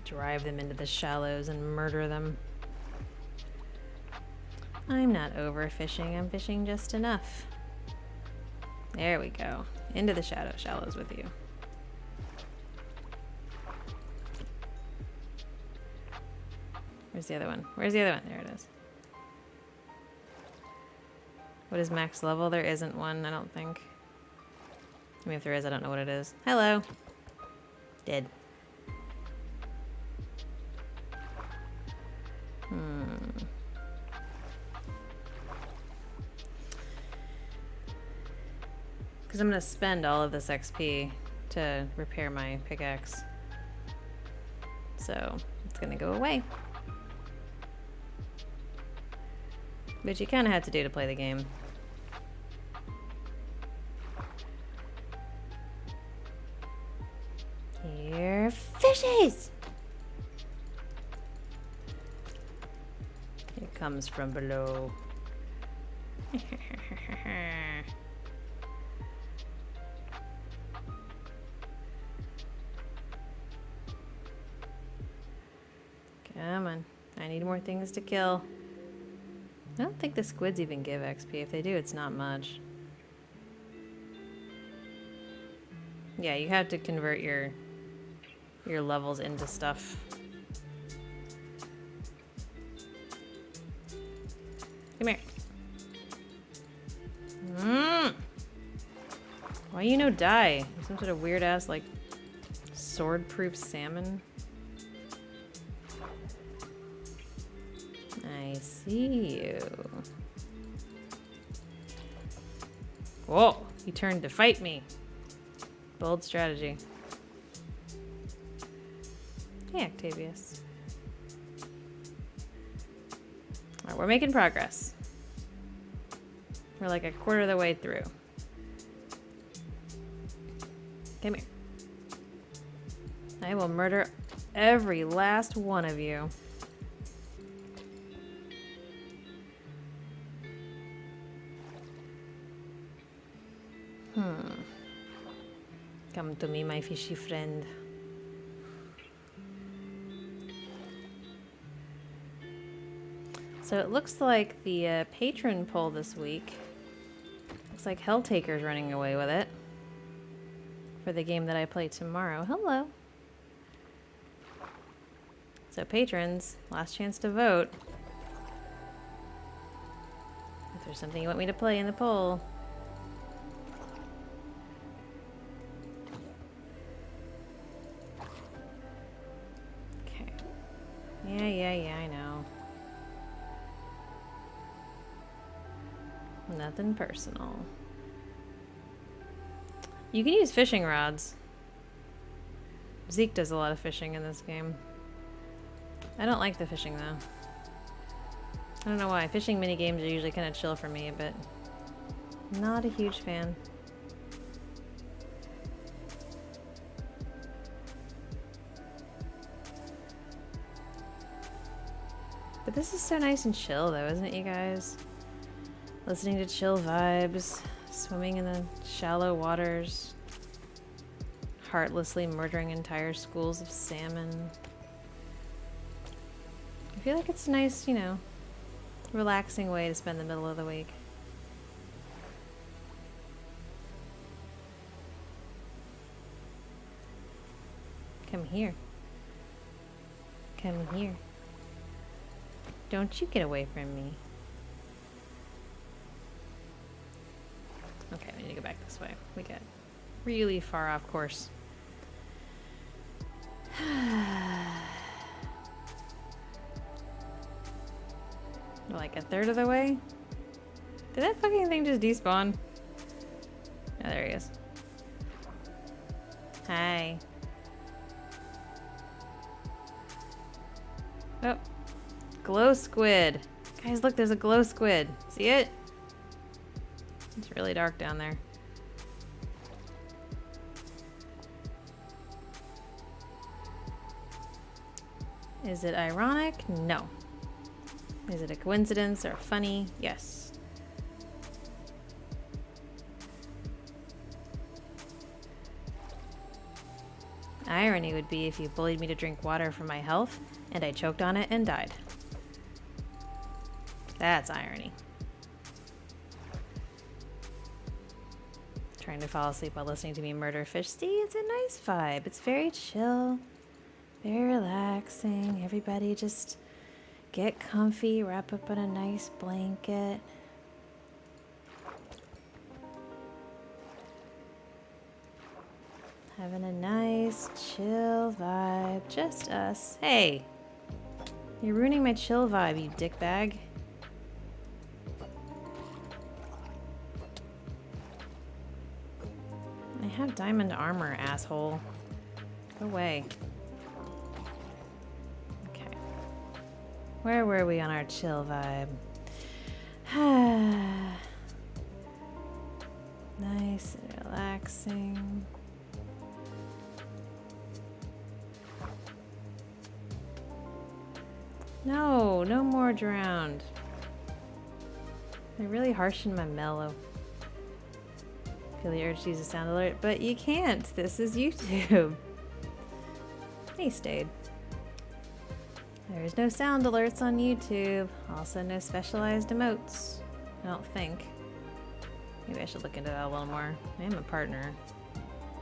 Speaker 1: Drive them into the shallows and murder them. I'm not overfishing, I'm fishing just enough. There we go. Into the shallows with you. Where's the other one? Where's the other one? There it is. What is max level? There isn't one, I don't think. I mean, if there is, I don't know what it is. Hello. Dead. Because I'm going to spend all of this XP to repair my pickaxe. So, it's going to go away. Which you kind of had to do to play the game. Here, fishies! It comes from below. Come on. I need more things to kill. I don't think the squids even give XP. If they do, it's not much. Yeah, you have to convert your levels into stuff. Come here. Why you no die? Some sort of weird ass like sword-proof salmon. I see you. Whoa! He turned to fight me. Bold strategy. Hey, Octavius. Alright, we're making progress. We're like a quarter of the way through. Come here. I will murder every last one of you. Come to me, my fishy friend. So it looks like the patron poll this week. Looks like Helltaker's running away with it. For the game that I play tomorrow. Hello. So patrons, last chance to vote. If there's something you want me to play in the poll. Nothing personal. You can use fishing rods. Zeke does a lot of fishing in this game. I don't like the fishing though. I don't know why. Fishing mini games are usually kind of chill for me, but not a huge fan. But this is so nice and chill though, isn't it, you guys? Listening to chill vibes, swimming in the shallow waters, heartlessly murdering entire schools of salmon. I feel like it's a nice, you know, relaxing way to spend the middle of the week. Come here. Come here. Don't you get away from me. Okay, we need to go back this way. We got really far off course. Like a third of the way? Did that fucking thing just despawn? Oh, there he is. Hi. Oh. Glow squid. Guys, look, there's a glow squid. See it? It's really dark down there. Is it ironic? No. Is it a coincidence or funny? Yes. Irony would be if you bullied me to drink water for my health and I choked on it and died. That's irony. Trying to fall asleep while listening to me murder fish. See, it's a nice vibe. It's very chill, very relaxing. Everybody just get comfy, wrap up in a nice blanket. Having a nice, chill vibe. Just us. Hey! You're ruining my chill vibe, you dickbag. I have diamond armor, asshole. Go away. Okay. Where were we on our chill vibe? Nice and relaxing. No, no more drowned. They're really harsh in my mellow. Feel the urge to use a sound alert, but you can't. This is YouTube. He stayed. There's no sound alerts on YouTube. Also no specialized emotes. I don't think. Maybe I should look into that a little more. I am a partner.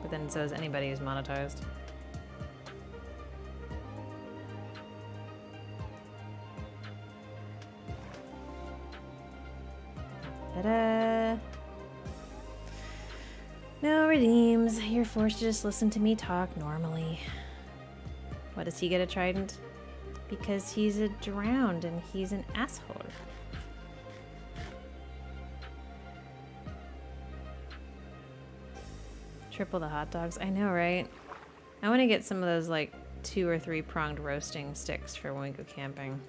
Speaker 1: But then so is anybody who's monetized. Ta-da! No redeems. You're forced to just listen to me talk normally. What does he get a trident? Because he's a drowned and he's an asshole. Triple the hot dogs. I know, right? I want to get some of those like 2 or 3 pronged roasting sticks for when we go camping.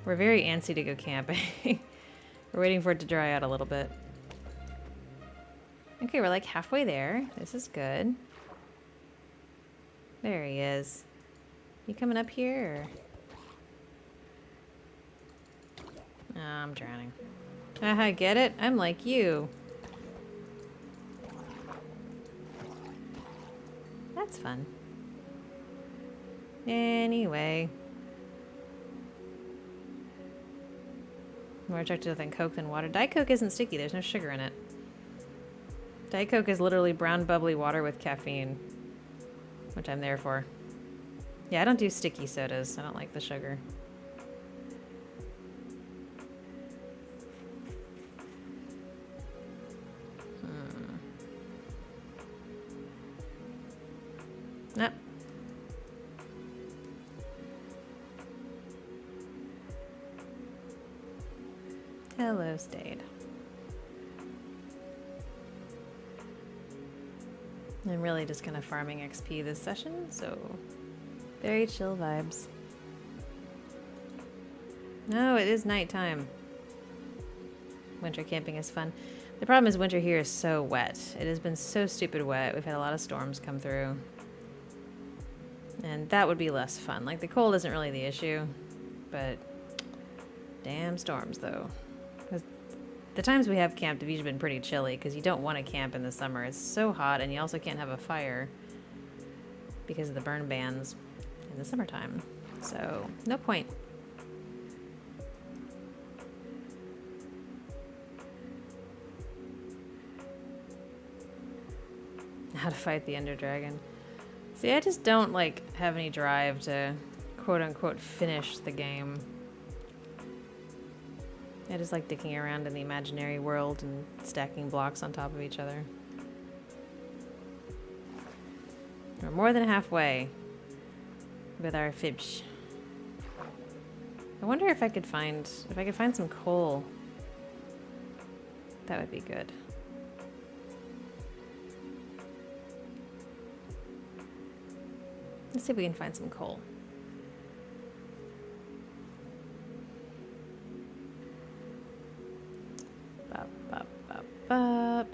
Speaker 1: We're very antsy to go camping. We're waiting for it to dry out a little bit. Okay, we're like halfway there. This is good. There he is. You coming up here? Or... Oh, I'm drowning. Haha, get it? I'm like you. That's fun. Anyway. More attractive than Coke than water. Diet Coke isn't sticky. There's no sugar in it. Diet Coke is literally brown bubbly water with caffeine, which I'm there for. Yeah, I don't do sticky sodas. I don't like the sugar. Nope. Hello, Stade. I'm really just kind of farming XP this session, so very chill vibes. No, it is nighttime. Winter camping is fun. The problem is winter here is so wet. It has been so stupid wet. We've had a lot of storms come through. And that would be less fun. Like, the cold isn't really the issue, but damn storms, though. Because the times we have camped have usually been pretty chilly, because you don't want to camp in the summer. It's so hot, and you also can't have a fire because of the burn bans in the summertime. So, no point. How to fight the Ender Dragon. See, I just don't, like, have any drive to, quote-unquote, finish the game. I just like dicking around in the imaginary world and stacking blocks on top of each other. We're more than halfway with our fibsh. I wonder if I could find some coal. That would be good. Let's see if we can find some coal. Bop, bop, bop, bop.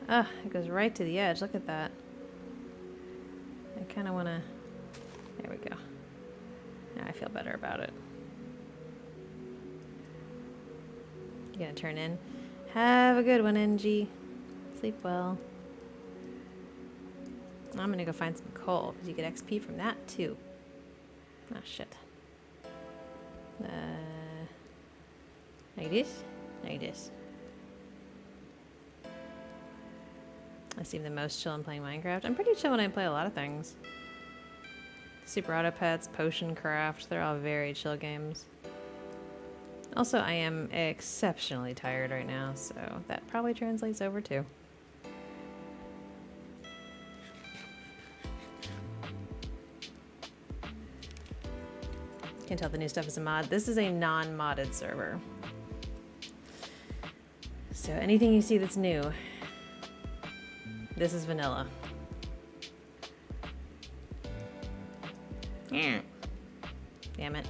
Speaker 1: Ah, it goes right to the edge. Look at that. I kind of want to... There we go. Now I feel better about it. You gonna turn in? Have a good one, NG. Sleep well. I'm gonna go find some coal, because you get XP from that, too. Oh, shit. Like this? Like this. I seem the most chill in playing Minecraft. I'm pretty chill when I play a lot of things. Super Auto Pets, Potion Craft, they're all very chill games. Also, I am exceptionally tired right now, so that probably translates over too. Can't tell the new stuff is a mod. This is a non-modded server. So anything you see that's new, this is vanilla. Yeah. Damn it.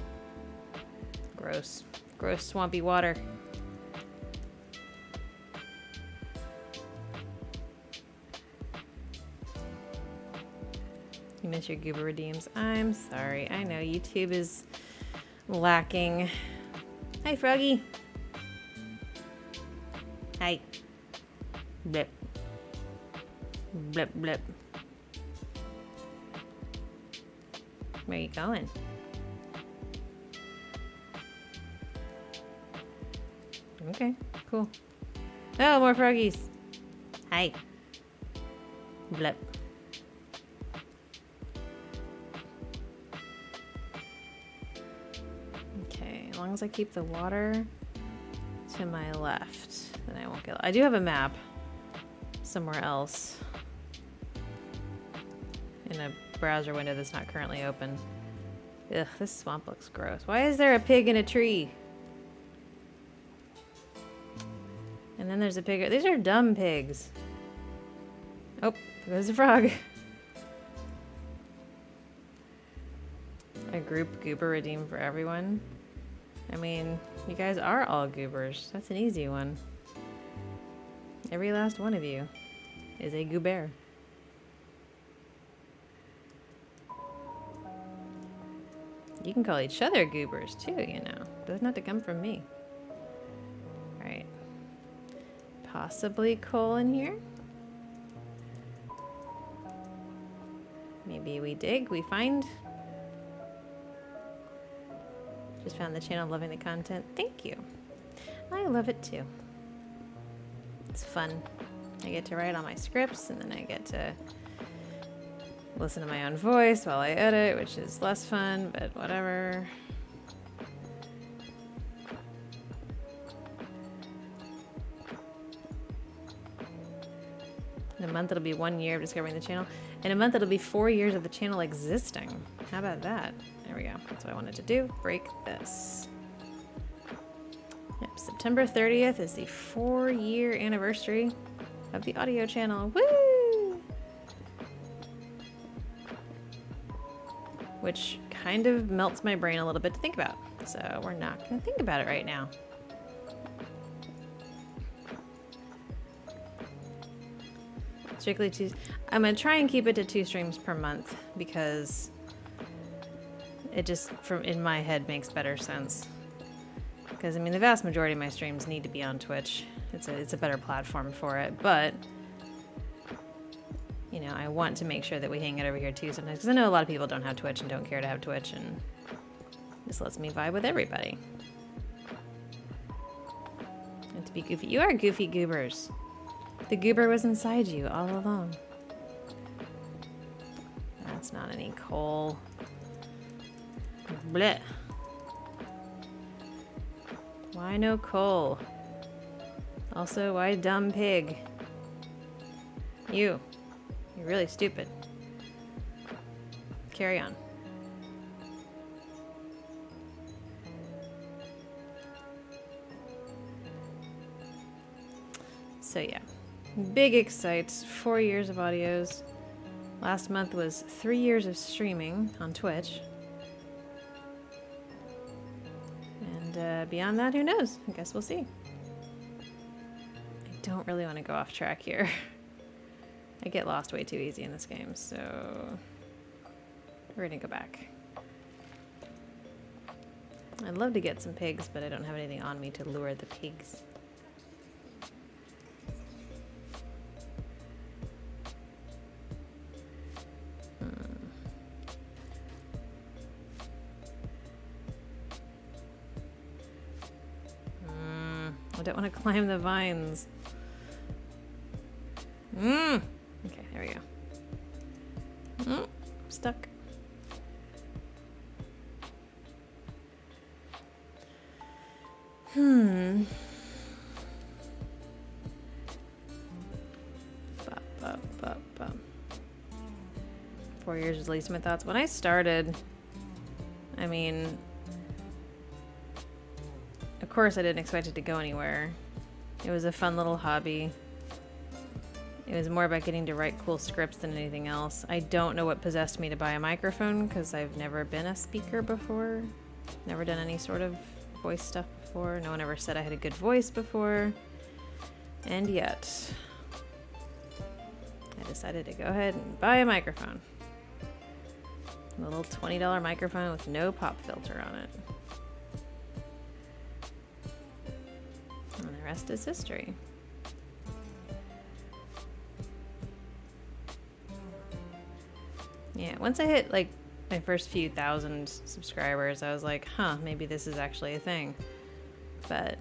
Speaker 1: Gross. Gross swampy water. You miss your goober redeems. I'm sorry. I know YouTube is lacking. Hi, Froggy. Hi. Blip. Blip, blip. Where are you going? Okay, cool. Oh, more froggies. Hi. Blip. Okay, as long as I keep the water to my left, then I won't get... I do have a map somewhere else in a browser window that's not currently open. Ugh, this swamp looks gross. Why is there a pig in a tree? And then there's a pig. These are dumb pigs. Oh, there's a frog. A group goober redeem for everyone. I mean, you guys are all goobers. That's an easy one. Every last one of you is a goober. You can call each other goobers too, you know. Doesn't have to come from me. Alright. Possibly coal in here? Maybe we dig, we find. Just found the channel, loving the content. Thank you. I love it too. It's fun. I get to write all my scripts and then I get to listen to my own voice while I edit, which is less fun, but whatever. In a month it'll be 1 year of discovering the channel. In a month it'll be 4 years of the channel existing. How about that? There we go. That's what I wanted to do. Break this. Yep, September 30th is the 4-year anniversary of the audio channel. Woo! Which kind of melts my brain a little bit to think about. So we're not going to think about it right now. Strictly 2. I'm going to try and keep it to 2 streams per month because it just, from in my head, makes better sense. Because, I mean, the vast majority of my streams need to be on Twitch. It's a better platform for it, but, you know, I want to make sure that we hang it over here too sometimes. Because I know a lot of people don't have Twitch and don't care to have Twitch, and this lets me vibe with everybody. And to be goofy. You are goofy goobers. The goober was inside you all along. That's not any coal. Blech. Why no coal? Also, why dumb pig? You're really stupid. Carry on. So yeah, big excites. 4 years of audios. Last month was 3 years of streaming on Twitch. And beyond that, who knows? I guess we'll see. I don't really want to go off track here. I get lost way too easy in this game, so we're gonna go back. I'd love to get some pigs, but I don't have anything on me to lure the pigs. I don't want to climb the vines. Okay, there we go. Stuck. Bop. 4 years was least my thoughts. When I started, I mean, of course I didn't expect it to go anywhere. It was a fun little hobby. It was more about getting to write cool scripts than anything else. I don't know what possessed me to buy a microphone because I've never been a speaker before. Never done any sort of voice stuff before. No one ever said I had a good voice before. And yet, I decided to go ahead and buy a microphone. A little $20 microphone with no pop filter on it. And the rest is history. Yeah, once I hit like my first few thousand subscribers, I was like, huh, maybe this is actually a thing. But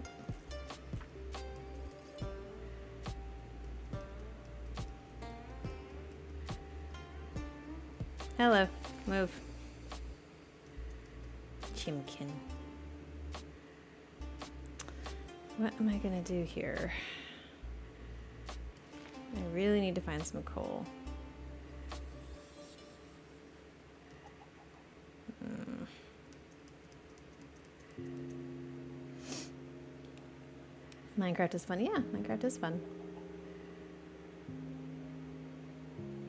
Speaker 1: hello, move. Chimkin. What am I gonna do here? I really need to find some coal. Minecraft is fun. Yeah, Minecraft is fun.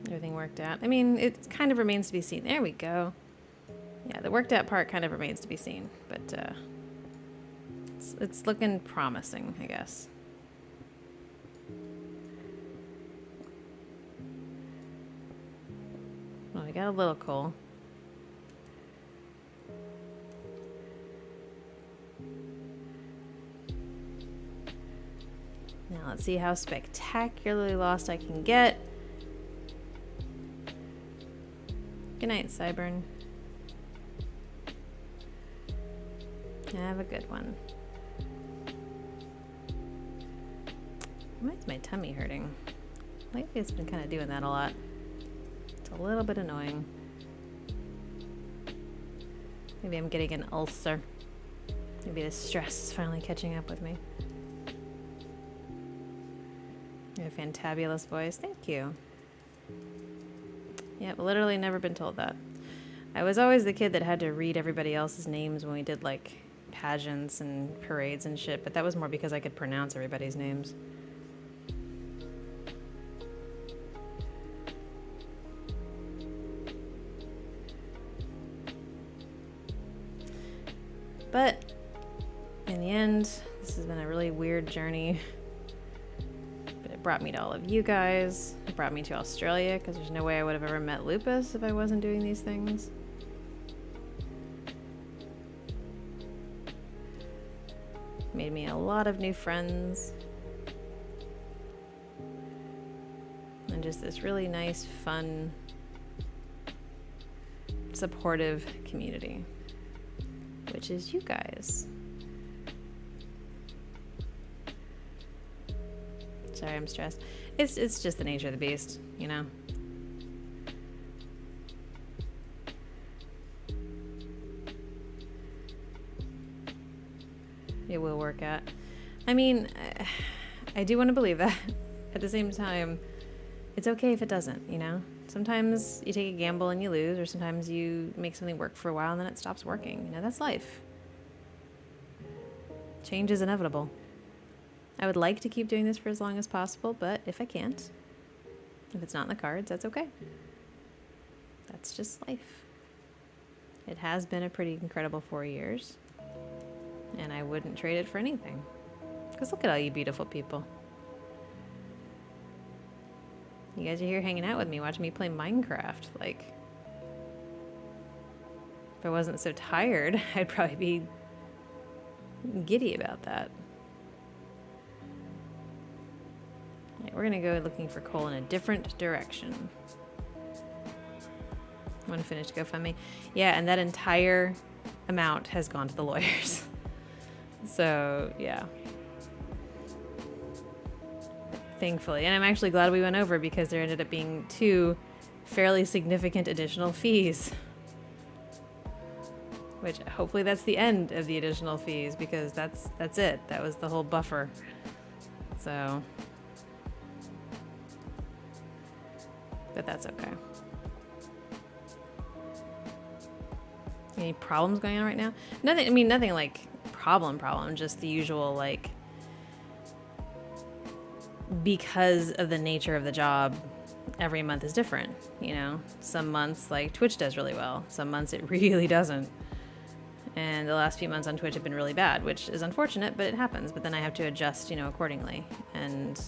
Speaker 1: Everything worked out. I mean, it kind of remains to be seen. There we go. Yeah, the worked out part kind of remains to be seen, but it's looking promising, I guess. Well, we got a little coal. Now let's see how spectacularly lost I can get. Good night, Cyburn. Have a good one. Why is my tummy hurting? Lately it's been kind of doing that a lot. It's a little bit annoying. Maybe I'm getting an ulcer. Maybe the stress is finally catching up with me. You have a fantabulous voice. Thank you. Yep, literally never been told that. I was always the kid that had to read everybody else's names when we did like pageants and parades and shit, but that was more because I could pronounce everybody's names. But in the end, this has been a really weird journey. But it brought me to all of you guys. It brought me to Australia, because there's no way I would have ever met Lupus if I wasn't doing these things. Made me a lot of new friends. And just this really nice, fun, supportive community. Which is you guys. Sorry, I'm stressed. It's just the nature of the beast, you know? It will work out. I mean, I do want to believe that. At the same time, it's okay if it doesn't, you know? Sometimes you take a gamble and you lose, or sometimes you make something work for a while and then it stops working. You know, that's life. Change is inevitable. I would like to keep doing this for as long as possible, but if I can't, if it's not in the cards, that's okay. That's just life. It has been a pretty incredible 4 years, and I wouldn't trade it for anything. Because look at all you beautiful people. You guys are here hanging out with me, watching me play Minecraft. Like, if I wasn't so tired, I'd probably be giddy about that. Right, we're gonna go looking for coal in a different direction. Want to finish GoFundMe? Yeah, and that entire amount has gone to the lawyers. So, yeah. Thankfully. And I'm actually glad we went over, because there ended up being 2 fairly significant additional fees. Which hopefully that's the end of the additional fees, because that's it. That was the whole buffer. So, but that's okay. Any problems going on right now? Nothing. I mean, nothing like problem. Just the usual, like, because of the nature of the job, every month is different, you know? Some months, like, Twitch does really well. Some months it really doesn't. And the last few months on Twitch have been really bad, which is unfortunate, but it happens. But then I have to adjust, you know, accordingly. And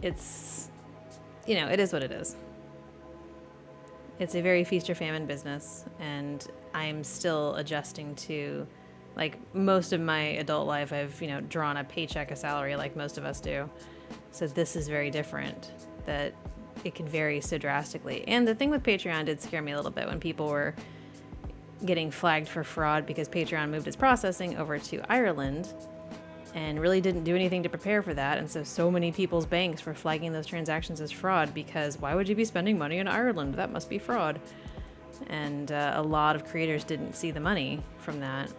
Speaker 1: it's, you know, it is what it is. It's a very feast or famine business, and I'm still adjusting to, like, most of my adult life, I've, you know, drawn a paycheck, a salary, like most of us do. So this is very different, that it can vary so drastically. And the thing with Patreon did scare me a little bit when people were getting flagged for fraud because Patreon moved its processing over to Ireland and really didn't do anything to prepare for that. And so many people's banks were flagging those transactions as fraud, because why would you be spending money in Ireland? That must be fraud. And a lot of creators didn't see the money from that.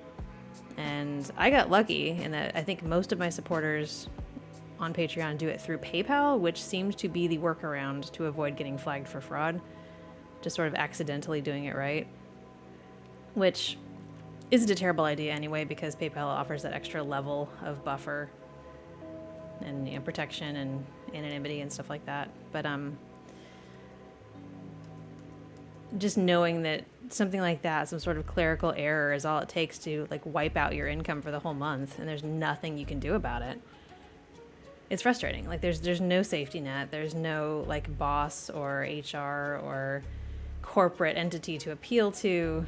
Speaker 1: And I got lucky in that I think most of my supporters on Patreon do it through PayPal, which seems to be the workaround to avoid getting flagged for fraud. Just sort of accidentally doing it right. Which isn't a terrible idea anyway, because PayPal offers that extra level of buffer and, you know, protection and anonymity and stuff like that. But just knowing that something like that, some sort of clerical error, is all it takes to, like, wipe out your income for the whole month, and there's nothing you can do about it. It's frustrating. Like, there's no safety net. There's no, like, boss or HR or corporate entity to appeal to.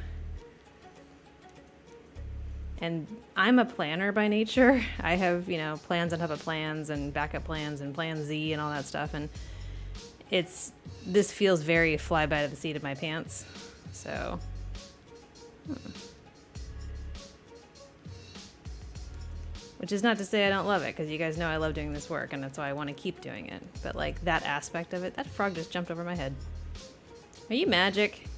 Speaker 1: And I'm a planner by nature. I have, you know, plans on top of plans and backup plans and plan Z and all that stuff. And this feels very fly by the seat of my pants. So, which is not to say I don't love it, because you guys know I love doing this work, and that's why I want to keep doing it. But, like, that aspect of it, that frog just jumped over my head. Are you magic?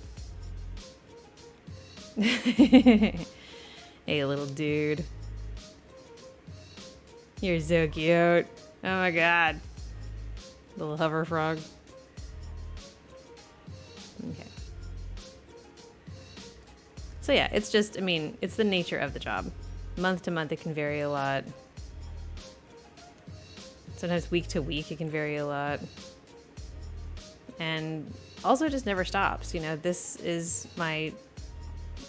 Speaker 1: Hey, little dude. You're so cute. Oh my god. Little hover frog. Okay. So yeah, it's just, I mean, it's the nature of the job. Month to month, it can vary a lot. Sometimes week to week, it can vary a lot. And also it just never stops. You know, this is my,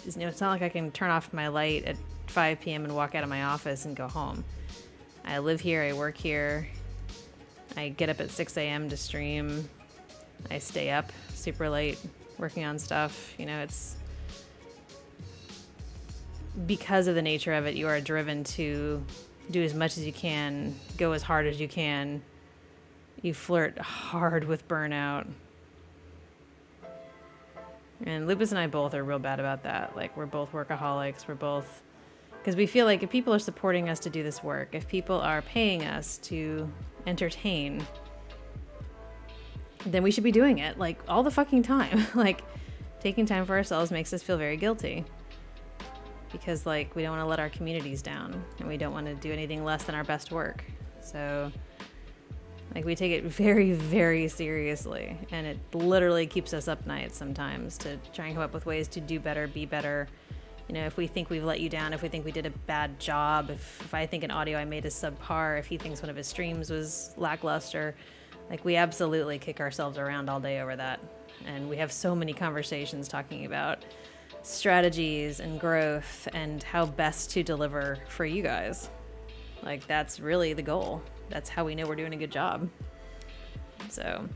Speaker 1: you know, it's not like I can turn off my light at 5 p.m. and walk out of my office and go home. I live here, I work here. I get up at 6 a.m. to stream. I stay up super late working on stuff. You know, it's because of the nature of it, you are driven to do as much as you can, go as hard as you can. You flirt hard with burnout. And Lupus and I both are real bad about that. Like, we're both workaholics. We're both, because we feel like if people are supporting us to do this work, if people are paying us to entertain, then we should be doing it like all the fucking time. Like, taking time for ourselves makes us feel very guilty because, like, we don't want to let our communities down and we don't want to do anything less than our best work. So, like, we take it very, very seriously, and it literally keeps us up nights sometimes to try and come up with ways to do better, be better. You know, if we think we've let you down, if we think we did a bad job, if I think an audio I made is subpar, if he thinks one of his streams was lackluster, like, we absolutely kick ourselves around all day over that. And we have so many conversations talking about strategies and growth and how best to deliver for you guys. Like, that's really the goal. That's how we know we're doing a good job. So,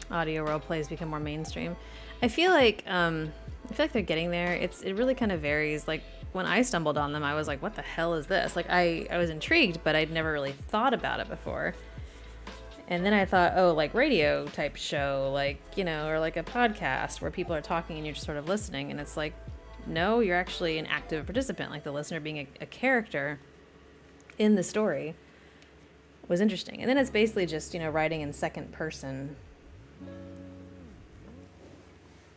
Speaker 1: audio role plays become more mainstream. I feel like they're getting there. It really kind of varies. Like, when I stumbled on them, I was like, what the hell is this? Like, I was intrigued, but I'd never really thought about it before. And then I thought, oh, like radio type show, like, you know, or like a podcast where people are talking and you're just sort of listening. And it's like, no, you're actually an active participant. Like, the listener being a character in the story was interesting. And then it's basically just, you know, writing in second person.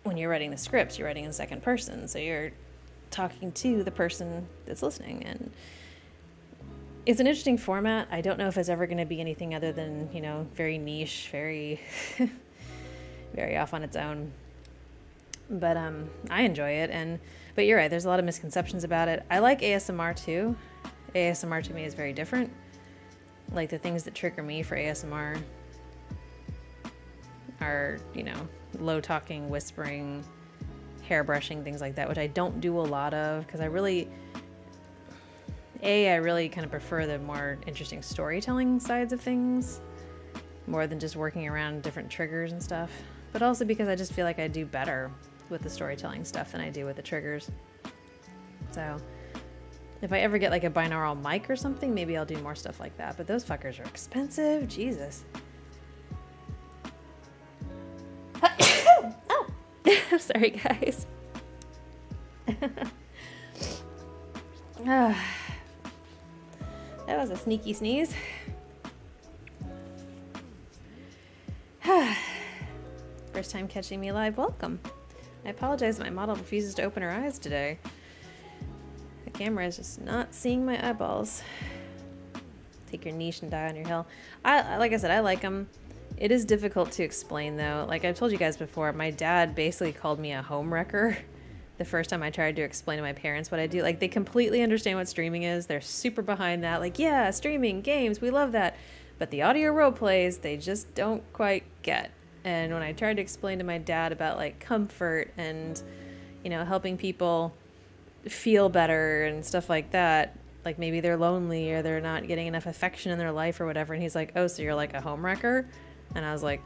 Speaker 1: When you're writing the scripts, you're writing in second person. So you're talking to the person that's listening. And it's an interesting format. I don't know if it's ever going to be anything other than, you know, very niche, very, very off on its own. But I enjoy it. But you're right. There's a lot of misconceptions about it. I like ASMR too. ASMR to me is very different. Like, the things that trigger me for ASMR are, you know, low talking, whispering, hair brushing, things like that, which I don't do a lot of because I really kind of prefer the more interesting storytelling sides of things more than just working around different triggers and stuff. But also because I just feel like I do better with the storytelling stuff than I do with the triggers. So if I ever get like a binaural mic or something, maybe I'll do more stuff like that. But those fuckers are expensive. Jesus. Oh, sorry guys. That was a sneaky sneeze. First time catching me live, welcome. I apologize, my model refuses to open her eyes today. The camera is just not seeing my eyeballs. Take your niche and die on your hill. Like I said, I like them. It is difficult to explain though. Like I've told you guys before, my dad basically called me a home wrecker the first time I tried to explain to my parents what I do. Like, they completely understand what streaming is. They're super behind that. Like, yeah, streaming, games, we love that. But the audio role plays, they just don't quite get. And when I tried to explain to my dad about like comfort and, you know, helping people feel better and stuff like that, like maybe they're lonely or they're not getting enough affection in their life or whatever. And he's like, oh, so you're like a home wrecker? And I was like,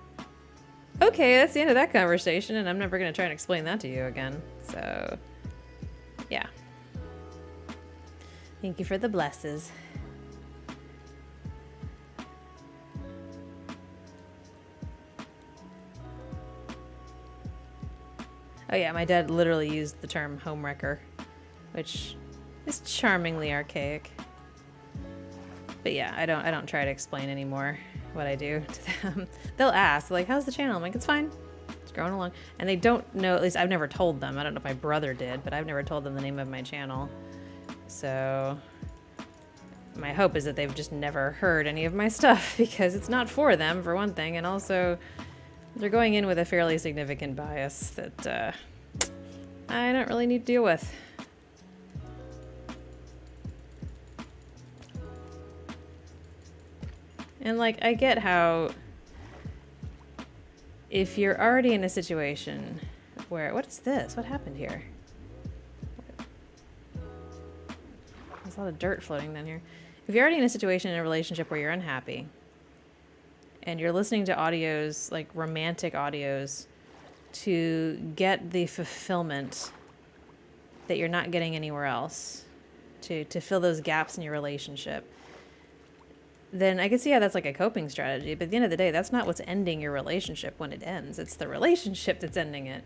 Speaker 1: okay, that's the end of that conversation, and I'm never going to try and explain that to you again. So, yeah. Thank you for the blesses. Oh yeah, my dad literally used the term home wrecker, which is charmingly archaic. But yeah, I don't try to explain anymore what I do to them. They'll ask, like, how's the channel? I'm like, it's fine. It's growing along. And they don't know, at least I've never told them. I don't know if my brother did, but I've never told them the name of my channel. So my hope is that they've just never heard any of my stuff, because it's not for them, for one thing, and also they're going in with a fairly significant bias that I don't really need to deal with. And like, I get how if you're already in a situation where, what is this? What happened here? There's a lot of dirt floating down here. If you're already in a situation in a relationship where you're unhappy and you're listening to audios, like romantic audios, to get the fulfillment that you're not getting anywhere else, to fill those gaps in your relationship, then I can see how that's like a coping strategy. But at the end of the day, that's not what's ending your relationship when it ends. It's the relationship that's ending it.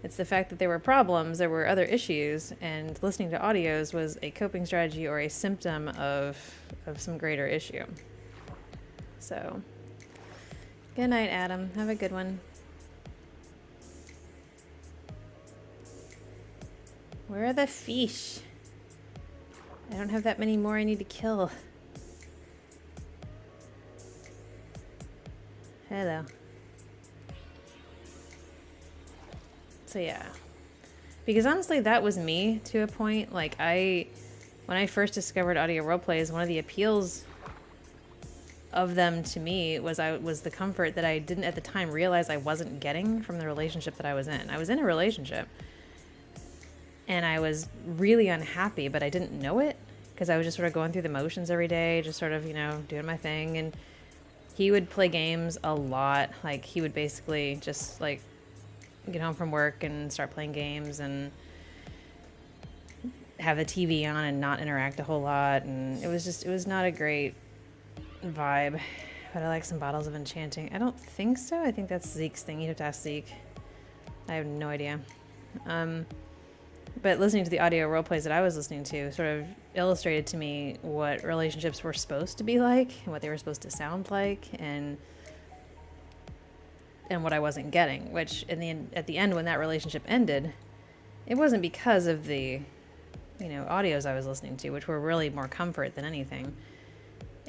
Speaker 1: It's the fact that there were problems, there were other issues, and listening to audios was a coping strategy or a symptom of some greater issue. So, good night, Adam. Have a good one. Where are the fish? I don't have that many more I need to kill. Hello. So yeah, because honestly, that was me to a point. Like when I first discovered audio roleplays, one of the appeals of them to me was the comfort that I didn't at the time realize I wasn't getting from the relationship that I was in. I was in a relationship and I was really unhappy, but I didn't know it because I was just sort of going through the motions every day, just sort of, you know, doing my thing. And he would play games a lot. Like he would basically just like get home from work and start playing games and have the TV on and not interact a whole lot. And it was not a great vibe. But I like some bottles of enchanting. I don't think so. I think that's Zeke's thing. You'd have to ask Zeke. I have no idea. But listening to the audio roleplays that I was listening to sort of illustrated to me what relationships were supposed to be like and what they were supposed to sound like, and what I wasn't getting, which at the end when that relationship ended, it wasn't because of the, you know, audios I was listening to, which were really more comfort than anything.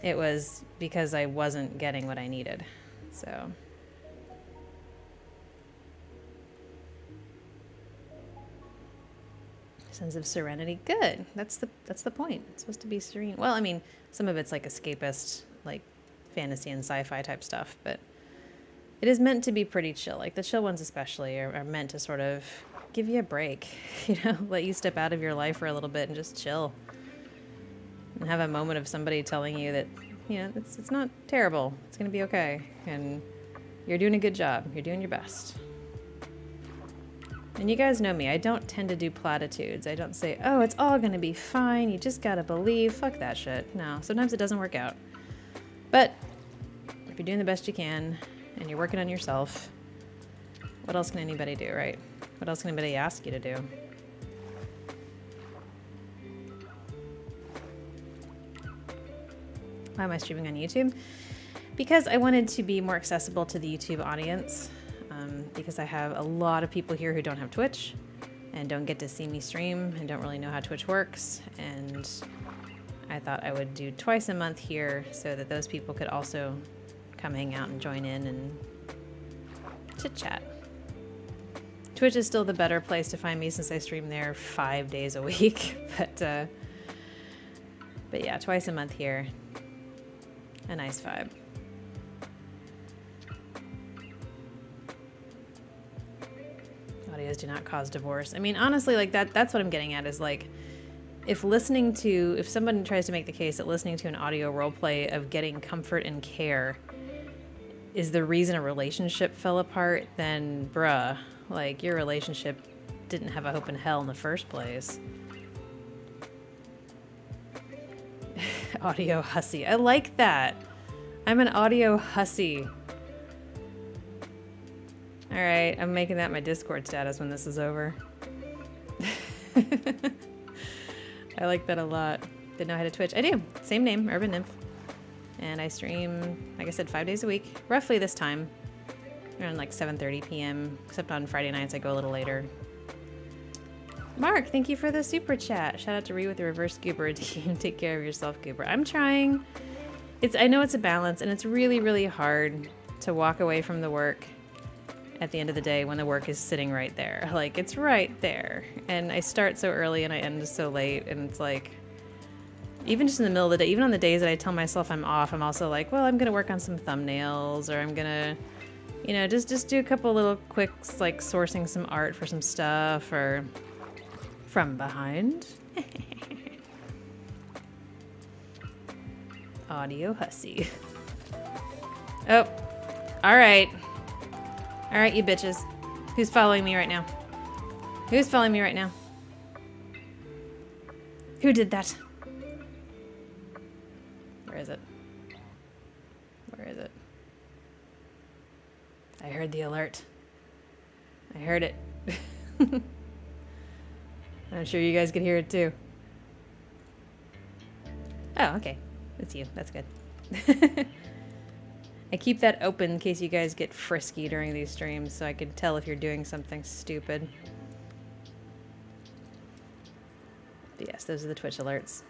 Speaker 1: It was because I wasn't getting what I needed. So sense of serenity, good. That's the point. It's supposed to be serene. Well, I mean, some of it's like escapist, like fantasy and sci-fi type stuff, but it is meant to be pretty chill. Like the chill ones especially are meant to sort of give you a break, you know, let you step out of your life for a little bit and just chill and have a moment of somebody telling you that, you know, it's not terrible. It's going to be okay. And you're doing a good job. You're doing your best. And you guys know me. I don't tend to do platitudes. I don't say, oh, it's all going to be fine. You just got to believe. Fuck that shit. No, sometimes it doesn't work out. But if you're doing the best you can and you're working on yourself, what else can anybody do, right? What else can anybody ask you to do? Why am I streaming on YouTube? Because I wanted to be more accessible to the YouTube audience. Because I have a lot of people here who don't have Twitch and don't get to see me stream and don't really know how Twitch works. And I thought I would do twice a month here so that those people could also come hang out and join in and chit chat. Twitch is still the better place to find me since I stream there 5 days a week. But yeah, twice a month here. A nice vibe. Audios do not cause divorce. I mean, honestly, like that's what I'm getting at is like, if someone tries to make the case that listening to an audio roleplay of getting comfort and care is the reason a relationship fell apart, then bruh, like your relationship didn't have a hope in hell in the first place. Audio hussy. I like that. I'm an audio hussy. All right, I'm making that my Discord status when this is over. I like that a lot. Didn't know how to Twitch. I do. Same name, Urban Nymph. And I stream, like I said, 5 days a week, roughly this time, around like 7:30 p.m., except on Friday nights I go a little later. Mark, thank you for the super chat. Shout out to Ree with the reverse goober team. Take care of yourself, goober. I'm trying. I know it's a balance, and it's really, really hard to walk away from the work at the end of the day when the work is sitting right there. Like, it's right there. And I start so early and I end so late, and it's like, even just in the middle of the day, even on the days that I tell myself I'm off, I'm also like, well, I'm gonna work on some thumbnails, or I'm gonna, you know, just do a couple little quicks, like sourcing some art for some stuff, or from behind. Audio hussy. Oh, all right. All right, you bitches. Who's following me right now? Who's following me right now? Who did that? Where is it? Where is it? I heard the alert. I heard it. I'm sure you guys could hear it too. Oh, okay. It's you. That's good. I keep that open in case you guys get frisky during these streams, so I can tell if you're doing something stupid. But yes, those are the Twitch alerts.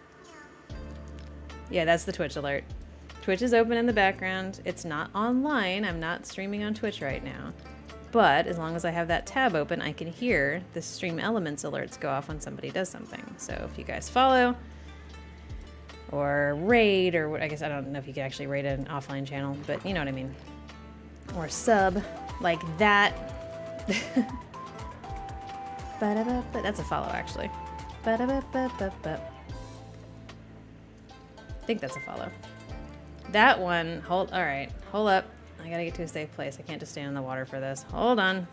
Speaker 1: Yeah, that's the Twitch alert. Twitch is open in the background. It's not online. I'm not streaming on Twitch right now. But as long as I have that tab open, I can hear the stream elements alerts go off when somebody does something. So if you guys follow, or raid, or I guess I don't know if you can actually raid an offline channel, but you know what I mean. Or sub, like that. That's a follow, actually. I think that's a follow. That one, alright, hold up. I gotta get to a safe place. I can't just stand in the water for this. Hold on.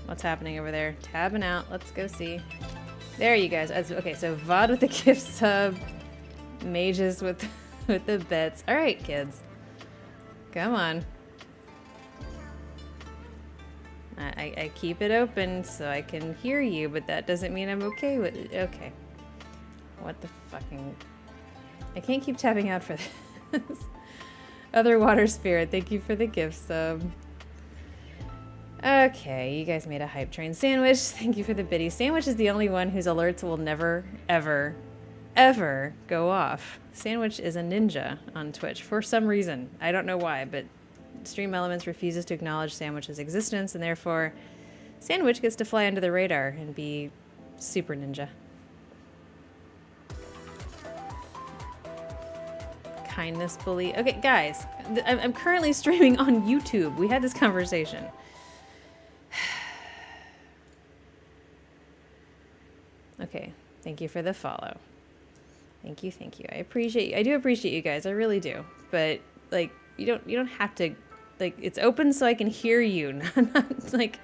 Speaker 1: What's happening over there? Tabbing out. Let's go see. There you guys. Okay, so VOD with the gift sub. Mages with the bits. All right, kids. Come on. I keep it open so I can hear you, but that doesn't mean I'm okay with it. Okay. What the fucking... I can't keep tapping out for this. Other water spirit, thank you for the gift sub. Okay, you guys made a hype train sandwich. Thank you for the biddy. Sandwich is the only one whose alerts will never, ever, ever go off. Sandwich is a ninja on Twitch for some reason. I don't know why, but Stream Elements refuses to acknowledge Sandwich's existence, and therefore Sandwich gets to fly under the radar and be super ninja. Kindness bully. Okay, guys, I'm currently streaming on YouTube. We had this conversation. Okay, thank you for the follow. Thank you, thank you. I appreciate you. I do appreciate you guys. I really do. But like, you don't have to. Like, it's open so I can hear you, not like.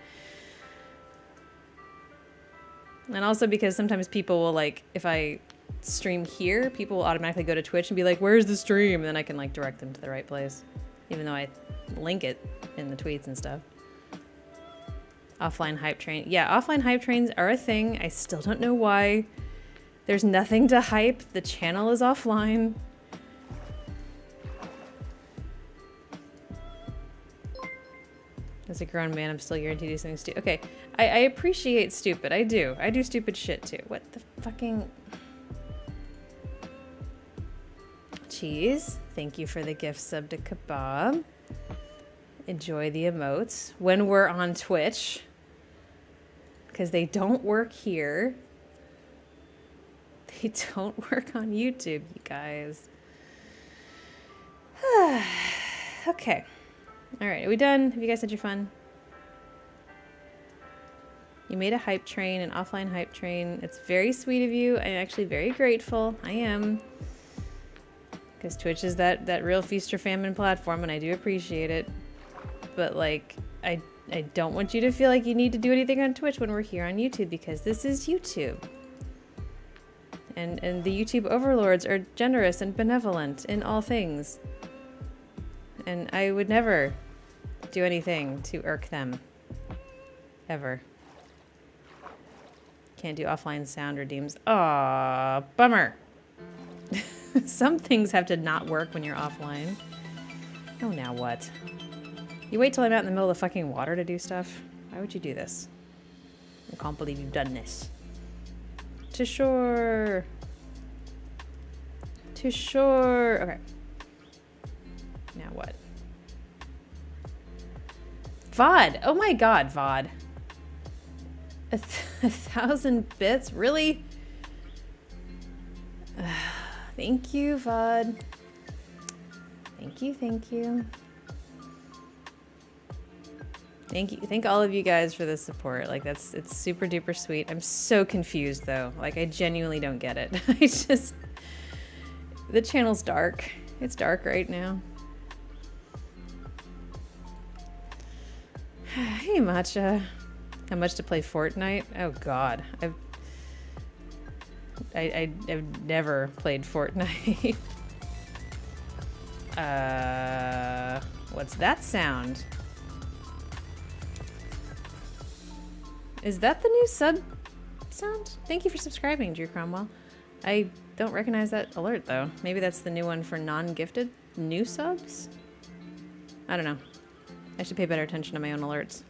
Speaker 1: And also because sometimes people will, like, if I stream here, people will automatically go to Twitch and be like, "Where's the stream?" And then I can like direct them to the right place, even though I link it in the tweets and stuff. Offline hype train. Yeah, offline hype trains are a thing. I still don't know why. There's nothing to hype. The channel is offline. As a grown man, I'm still guaranteed to do something stupid. Okay, I appreciate stupid. I do. I do stupid shit too. What the fucking... Cheese. Thank you for the gift sub to Kebab. Enjoy the emotes when we're on Twitch. Because they don't work here. They don't work on YouTube, you guys. Okay. Alright, are we done? Have you guys had your fun? You made a hype train, an offline hype train. It's very sweet of you. I'm actually very grateful. I am. Because Twitch is that real feast or famine platform, and I do appreciate it. But, like, I don't want you to feel like you need to do anything on Twitch when we're here on YouTube, because this is YouTube. And the YouTube overlords are generous and benevolent in all things. And I would never do anything to irk them. Ever. Can't do offline sound redeems. Aw, bummer. Some things have to not work when you're offline. Oh, now what? You wait till I'm out in the middle of the fucking water to do stuff? Why would you do this? I can't believe you've done this. To shore. To shore. Okay. Now what? VOD. Oh my god, VOD. 1,000 bits? Really? Thank you, VOD. Thank you, thank you. Thank you. Thank all of you guys for the support. Like, it's super duper sweet. I'm so confused though. Like, I genuinely don't get it. I just, the channel's dark. It's dark right now. Hey, Matcha. How much to play Fortnite? Oh God, I've never played Fortnite. What's that sound? Is that the new sub sound? Thank you for subscribing, Drew Cromwell. I don't recognize that alert though. Maybe that's the new one for non-gifted new subs? I don't know. I should pay better attention to my own alerts.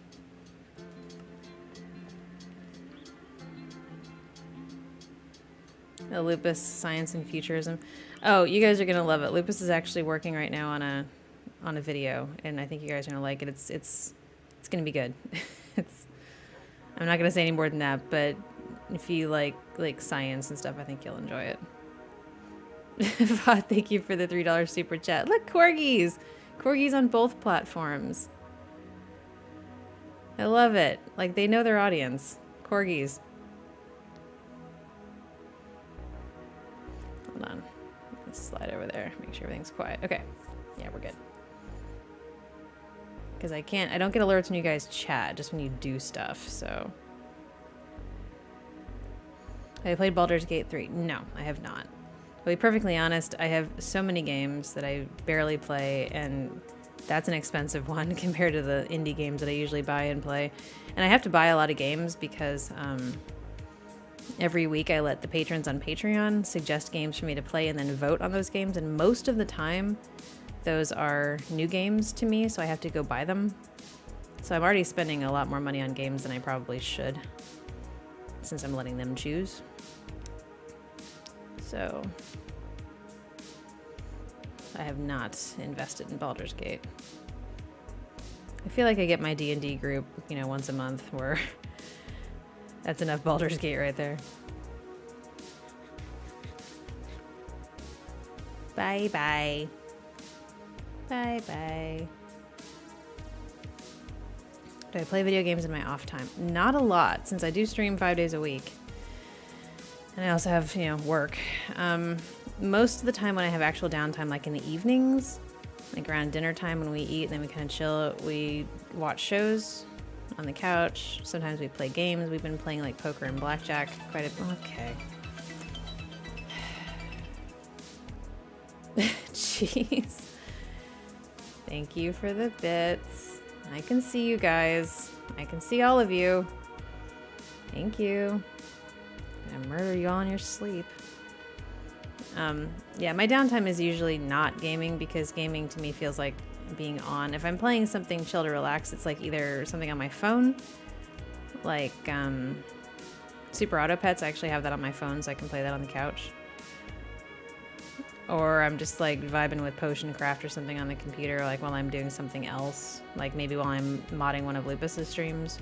Speaker 1: The Lupus Science and Futurism. Oh, you guys are gonna love it. Lupus is actually working right now on a video, and I think you guys are gonna like it. It's gonna be good. I'm not gonna say any more than that, but if you like science and stuff, I think you'll enjoy it. Thank you for the $3 super chat. Look, corgis! Corgis on both platforms. I love it. Like, they know their audience. Corgis. Hold on. Let's slide over there. Make sure everything's quiet. Okay. Yeah, we're good. Because I don't get alerts when you guys chat, just when you do stuff, so. Have you played Baldur's Gate 3? No, I have not. To be perfectly honest, I have so many games that I barely play, and that's an expensive one compared to the indie games that I usually buy and play. And I have to buy a lot of games because every week I let the patrons on Patreon suggest games for me to play and then vote on those games, and most of the time those are new games to me, so I have to go buy them. So I'm already spending a lot more money on games than I probably should, since I'm letting them choose. So I have not invested in Baldur's Gate. I feel like I get my D&D group, you know, once a month, where that's enough Baldur's Gate right there. Bye bye. Bye bye. Do I play video games in my off time? Not a lot, since I do stream 5 days a week. And I also have, you know, work. Most of the time when I have actual downtime, like in the evenings, like around dinner time when we eat and then we kind of chill, we watch shows on the couch. Sometimes we play games. We've been playing like poker and blackjack quite a bit. Okay. Jeez. Thank you for the bits. I can see you guys. I can see all of you. Thank you. I'm gonna murder you all in your sleep. Yeah, my downtime is usually not gaming, because gaming to me feels like being on. If I'm playing something chill to relax, it's like either something on my phone, like Super Auto Pets. I actually have that on my phone, so I can play that on the couch. Or I'm just like vibing with Potion Craft or something on the computer, like while I'm doing something else. Like maybe while I'm modding one of Lupus's streams,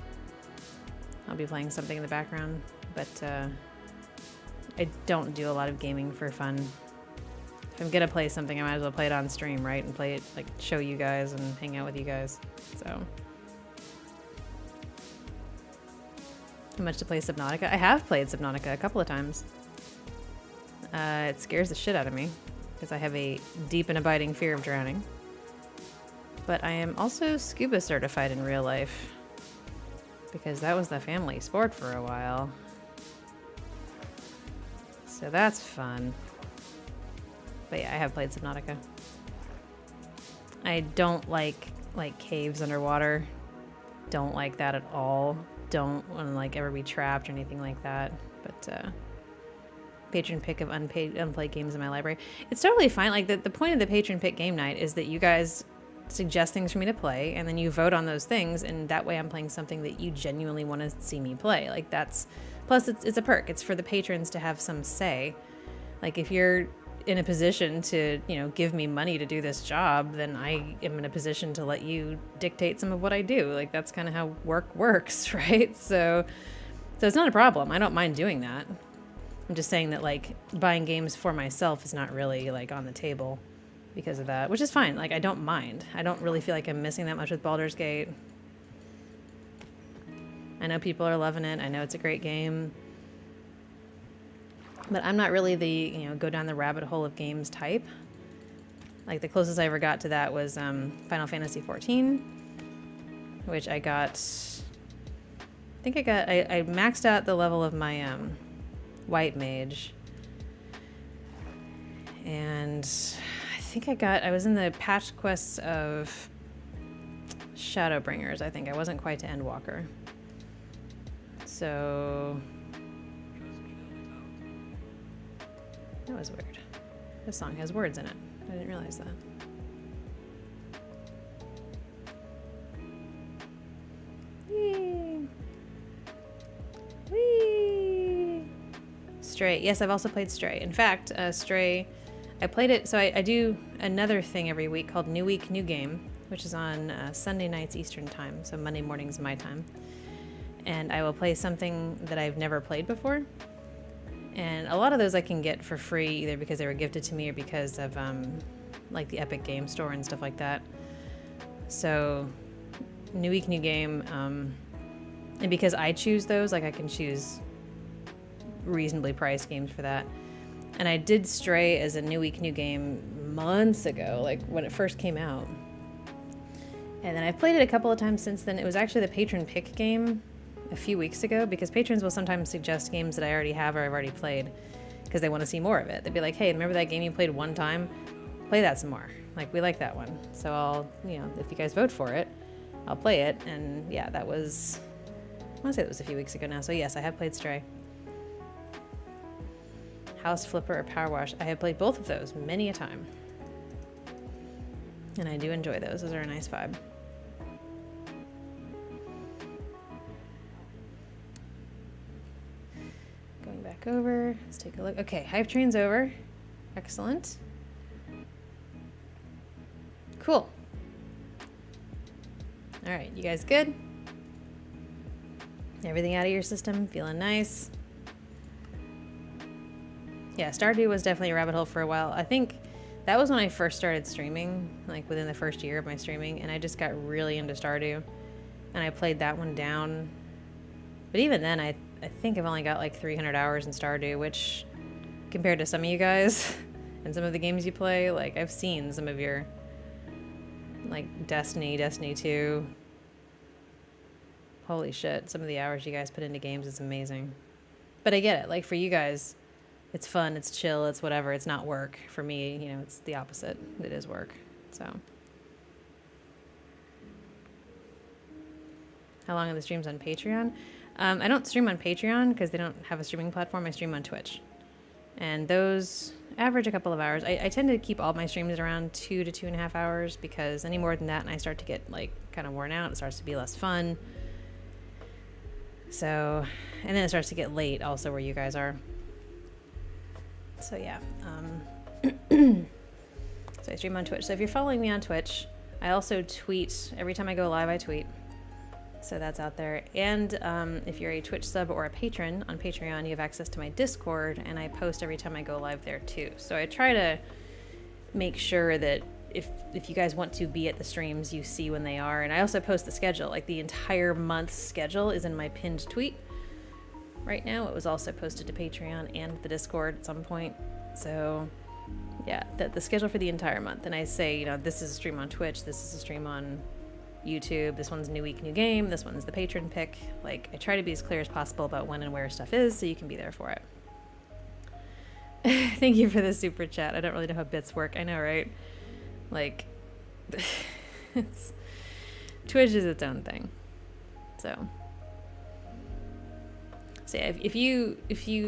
Speaker 1: I'll be playing something in the background. But I don't do a lot of gaming for fun. If I'm gonna play something, I might as well play it on stream, right? And play it, like, show you guys and hang out with you guys. So. How much to play Subnautica? I have played Subnautica a couple of times. It scares the shit out of me, because I have a deep and abiding fear of drowning. But I am also scuba certified in real life, because that was the family sport for a while. So that's fun. But yeah, I have played Subnautica. I don't like caves underwater. Don't like that at all. Don't want to like ever be trapped or anything like that. But patron pick of unplayed games in my library. It's totally fine. Like the point of the patron pick game night is that you guys suggest things for me to play, and then you vote on those things, and that way I'm playing something that you genuinely want to see me play. Like that's Plus, it's a perk. It's for the patrons to have some say. Like, if you're in a position to, you know, give me money to do this job, then I am in a position to let you dictate some of what I do. Like, that's kind of how work works, right? So it's not a problem. I don't mind doing that. I'm just saying that, like, buying games for myself is not really, like, on the table because of that, which is fine. Like, I don't mind. I don't really feel like I'm missing that much with Baldur's Gate. I know people are loving it. I know it's a great game. But I'm not really the, you know, go down the rabbit hole of games type. Like, the closest I ever got to that was Final Fantasy XIV, which I got... I think I maxed out the level of my White Mage. And I think I was in the patch quests of Shadowbringers, I think. I wasn't quite to Endwalker. So... that was weird. This song has words in it. I didn't realize that. Whee! Whee! Stray. Yes, I've also played Stray. In fact, Stray, I played it, so I do another thing every week called New Week, New Game, which is on Sunday nights Eastern time, so Monday mornings my time. And I will play something that I've never played before. And a lot of those I can get for free, either because they were gifted to me or because of like the Epic Game Store and stuff like that. So New Week, New Game, and because I choose those, like I can choose reasonably priced games for that. And I did Stray as a New Week, New Game months ago, like when it first came out. And then I've played it a couple of times since then. It was actually the patron pick game a few weeks ago, because patrons will sometimes suggest games that I already have or I've already played because they want to see more of it. They'd be like, hey, remember that game you played one time? Play that some more. Like, we like that one. So I'll, you know, if you guys vote for it, I'll play it. And yeah, that was, I want to say that was a few weeks ago now. So yes, I have played Stray. House Flipper or Power Wash. I have played both of those many a time. And I do enjoy those. Those are a nice vibe. Going back over, let's take a look. Okay, Hype Train's over. Excellent. Cool. All right, you guys good? Everything out of your system? Feeling nice? Yeah, Stardew was definitely a rabbit hole for a while. I think that was when I first started streaming, like within the first year of my streaming, and I just got really into Stardew, and I played that one down. But even then, I think I've only got like 300 hours in Stardew, which compared to some of you guys and some of the games you play, like I've seen some of your like Destiny 2. Holy shit, some of the hours you guys put into games is amazing. But I get it, like for you guys, it's fun, it's chill, it's whatever, it's not work. For me, you know, it's the opposite. It is work, so. How long are the streams on Patreon? I don't stream on Patreon because they don't have a streaming platform. I stream on Twitch. And those average a couple of hours. I tend to keep all my streams around 2 to 2.5 hours, because any more than that and I start to get like kind of worn out. It starts to be less fun. So, and then it starts to get late also where you guys are. So yeah. So I stream on Twitch. So if you're following me on Twitch, I also tweet. Every time I go live, I tweet. So that's out there. And if you're a Twitch sub or a patron on Patreon, you have access to my Discord, and I post every time I go live there too. So I try to make sure that if you guys want to be at the streams, you see when they are. And I also post the schedule. Like the entire month's schedule is in my pinned tweet right now. It was also posted to Patreon and the Discord at some point. So yeah, the schedule for the entire month. And I say, you know, this is a stream on Twitch, this is a stream on YouTube, this one's New Week, New Game, this one's the patron pick. Like, I try to be as clear as possible about when and where stuff is so you can be there for it. Thank you for the super chat. I don't really know how bits work. I know, right? Like, Twitch is its own thing. So yeah, if you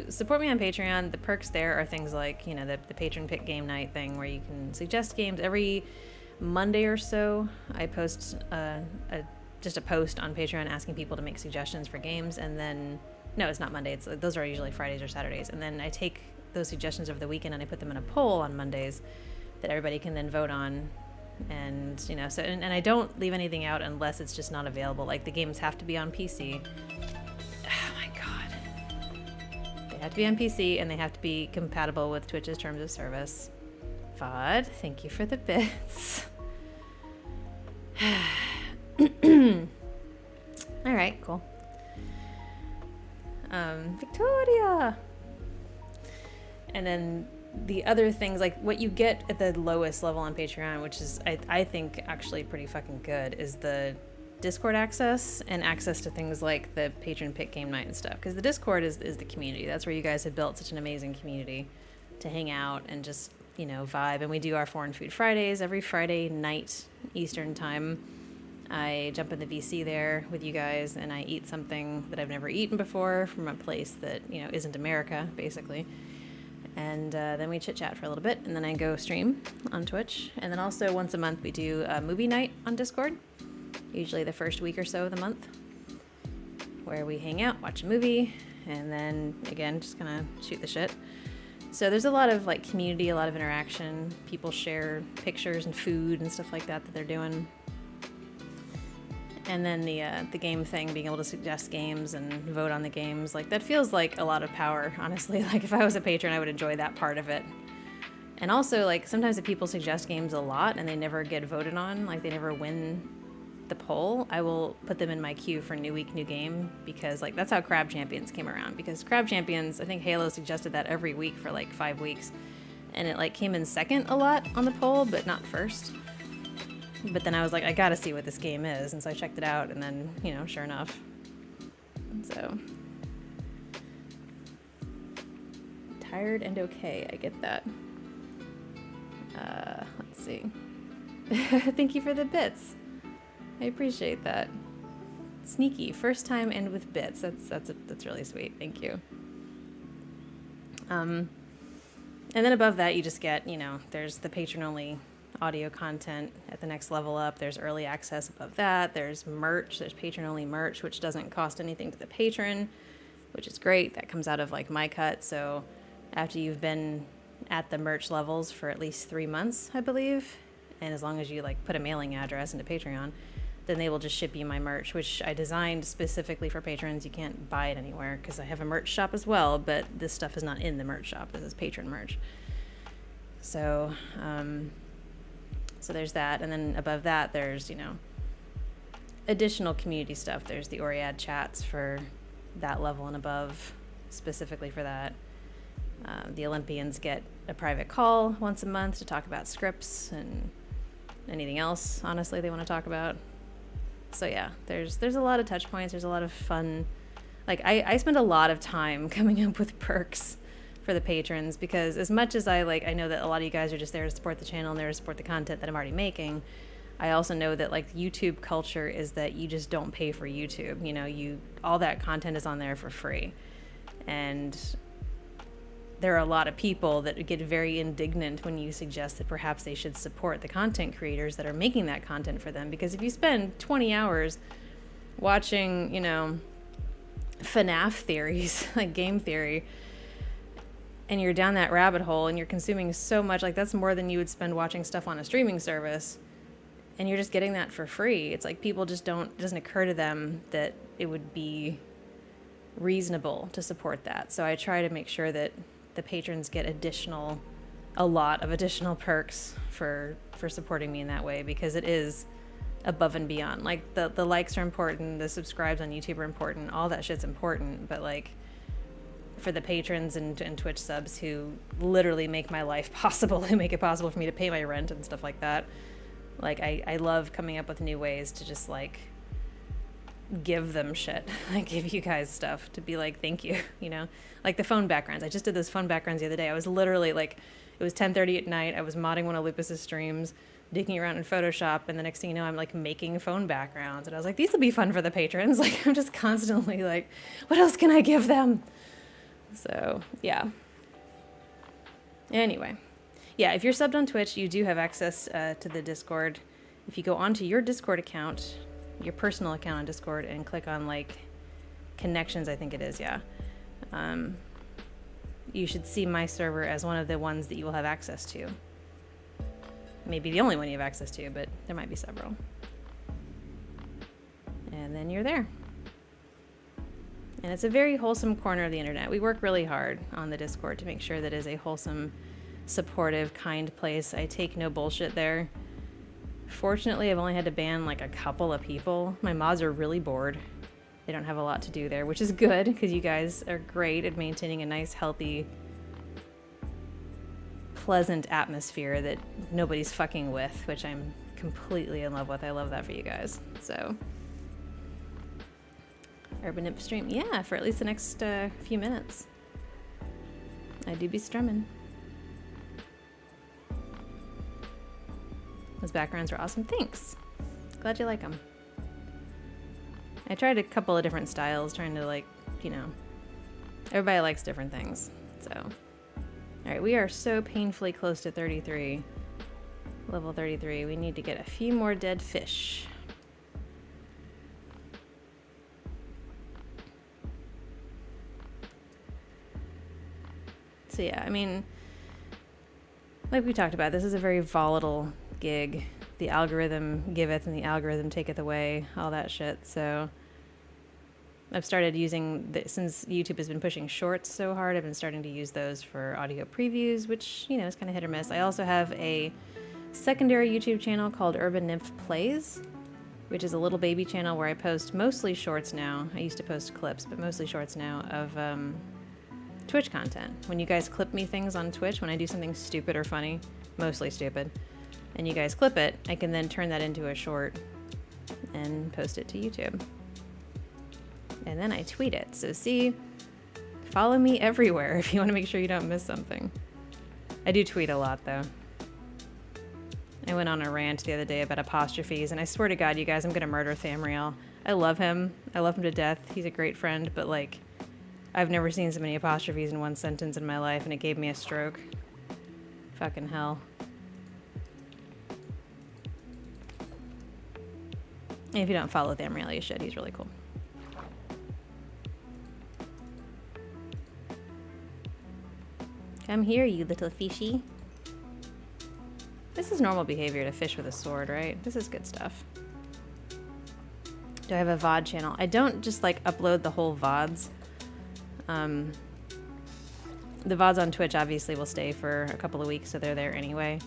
Speaker 1: support me on Patreon, the perks there are things like, you know, the patron pick game night thing where you can suggest games every Monday or so. I post just a post on Patreon asking people to make suggestions for games, and then No, it's not Monday. Those are usually Fridays or Saturdays. And then I take those suggestions over the weekend and I put them in a poll on Mondays that everybody can then vote on. And, so, and I don't leave anything out unless it's just not available. Like, the games have to be on PC. Oh my God. They have to be on PC and they have to be compatible with Twitch's terms of service. Vod, thank you for the bits. All right, cool. Victoria. And then the other things, like what you get at the lowest level on Patreon, which is I think actually pretty fucking good, is the Discord access and access to things like the patron pick game night and stuff. Because the Discord is the community. That's where you guys have built such an amazing community to hang out and just, vibe. And we do our Foreign Food Fridays every Friday night Eastern time. I jump in the VC there with you guys and I eat something that I've never eaten before from a place that, isn't America, basically. And then we chit chat for a little bit and then I go stream on Twitch. And then also once a month we do a movie night on Discord, usually the first week or so of the month, where we hang out, watch a movie, and then again, just kind of shoot the shit. So there's a lot of like community, a lot of interaction. People share pictures and food and stuff like that they're doing. And then the game thing, being able to suggest games and vote on the games, like that feels like a lot of power, honestly. Like if I was a patron, I would enjoy that part of it. And also, like sometimes if people suggest games a lot and they never get voted on, like they never win the poll, I will put them in my queue for New Week, New Game, because like that's how Crab Champions came around. Because Crab Champions, I think Halo suggested that every week for like 5 weeks, and it like came in second a lot on the poll, but not first. But then I was like, I gotta see what this game is, and so I checked it out, and then, sure enough. So. Tired and okay, I get that. Let's see. Thank you for the bits. I appreciate that. Sneaky, first time and with bits. That's really sweet. Thank you. And then above that, you just get, there's the patron-only audio content at the next level up. There's early access above that. There's merch. There's patron-only merch, which doesn't cost anything to the patron, which is great. That comes out of like my cut. So after you've been at the merch levels for at least 3 months, I believe, and as long as you like put a mailing address into Patreon, then they will just ship you my merch, which I designed specifically for patrons. You can't buy it anywhere because I have a merch shop as well, but this stuff is not in the merch shop. This is patron merch. So, so there's that. And then above that, there's, additional community stuff. There's the Oriad chats for that level and above, specifically for that. The Olympians get a private call once a month to talk about scripts and anything else, honestly, they want to talk about. So yeah, there's a lot of touch points. There's a lot of fun. Like I spend a lot of time coming up with perks for the patrons, because as much as I know that a lot of you guys are just there to support the channel and there to support the content that I'm already making, I also know that like YouTube culture is that you just don't pay for YouTube. All that content is on there for free. And there are a lot of people that get very indignant when you suggest that perhaps they should support the content creators that are making that content for them. Because if you spend 20 hours watching, FNAF theories, like game theory, and you're down that rabbit hole and you're consuming so much, like that's more than you would spend watching stuff on a streaming service, and you're just getting that for free. It's like people just it doesn't occur to them that it would be reasonable to support that. So I try to make sure that the patrons get a lot of additional perks for supporting me in that way, because it is above and beyond. Like the likes are important, the subscribes on YouTube are important, all that shit's important, but like for the patrons and Twitch subs who literally make my life possible, who make it possible for me to pay my rent and stuff like that, like I love coming up with new ways to just like give them shit, like give you guys stuff to be like thank you, like the phone backgrounds. I just did those phone backgrounds the other day. I was literally like, it was 10:30 at night, I was modding one of Lupus's streams, digging around in Photoshop, and the next thing you know, I'm like making phone backgrounds, and I was like, these will be fun for the patrons. Like I'm just constantly like, what else can I give them? So yeah, anyway, yeah, if you're subbed on Twitch, you do have access to the Discord. If you go onto your Discord account, your personal account on Discord, and click on like Connections, I think it is, yeah. You should see my server as one of the ones that you will have access to. Maybe the only one you have access to, but there might be several. And then you're there. And it's a very wholesome corner of the internet. We work really hard on the Discord to make sure that it is a wholesome, supportive, kind place. I take no bullshit there. Fortunately, I've only had to ban like a couple of people. My mods are really bored. They don't have a lot to do there, which is good because you guys are great at maintaining a nice, healthy, pleasant atmosphere that nobody's fucking with, which I'm completely in love with. I love that for you guys. So, Urban Nymph stream, yeah, for at least the next few minutes. I do be strumming. Those backgrounds were awesome. Thanks. Glad you like them. I tried a couple of different styles, trying to, like, you know, everybody likes different things. So, all right, we are so painfully close to 33. Level 33. We need to get a few more dead fish. So yeah, I mean, like we talked about, this is a very volatile gig. The algorithm giveth and the algorithm taketh away, all that shit. So I've started using, since YouTube has been pushing shorts so hard, I've been starting to use those for audio previews, which, you know, is kind of hit or miss. I also have a secondary YouTube channel called Urban Nymph Plays, which is a little baby channel where I post mostly shorts now. I used to post clips, but mostly shorts now of Twitch content. When you guys clip me things on Twitch, when I do something stupid or funny, mostly stupid, and you guys clip it, I can then turn that into a short and post it to YouTube. And then I tweet it. So see, follow me everywhere if you want to make sure you don't miss something. I do tweet a lot though. I went on a rant the other day about apostrophes, and I swear to God, you guys, I'm gonna murder Thamriel. I love him. I love him to death. He's a great friend, but like, I've never seen so many apostrophes in one sentence in my life, and it gave me a stroke. Fucking hell. And if you don't follow Thamriel, you should. He's really cool. Come here, you little fishy. This is normal behavior to fish with a sword, right? This is good stuff. Do I have a VOD channel? I don't just like upload the whole VODs. The VODs on Twitch obviously will stay for a couple of weeks, so they're there anyway.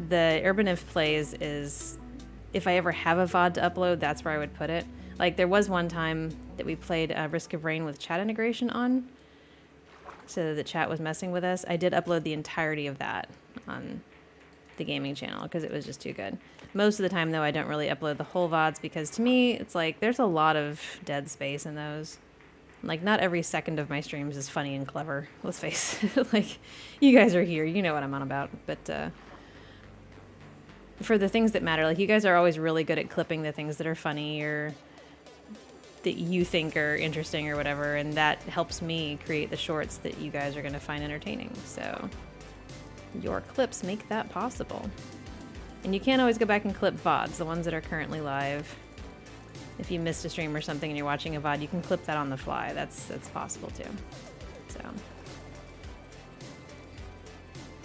Speaker 1: The Urban Nymph Plays is, if I ever have a VOD to upload, that's where I would put it. Like, there was one time that we played Risk of Rain with chat integration on, so the chat was messing with us. I did upload the entirety of that on the gaming channel because it was just too good. Most of the time, though, I don't really upload the whole VODs because to me, it's like there's a lot of dead space in those. Like, not every second of my streams is funny and clever. Let's face it. Like, you guys are here. You know what I'm on about. But for the things that matter, like, you guys are always really good at clipping the things that are funny or that you think are interesting or whatever, and that helps me create the shorts that you guys are going to find entertaining. So your clips make that possible. And you can't always go back and clip VODs, the ones that are currently live. If you missed a stream or something and you're watching a VOD, you can clip that on the fly. That's possible too. So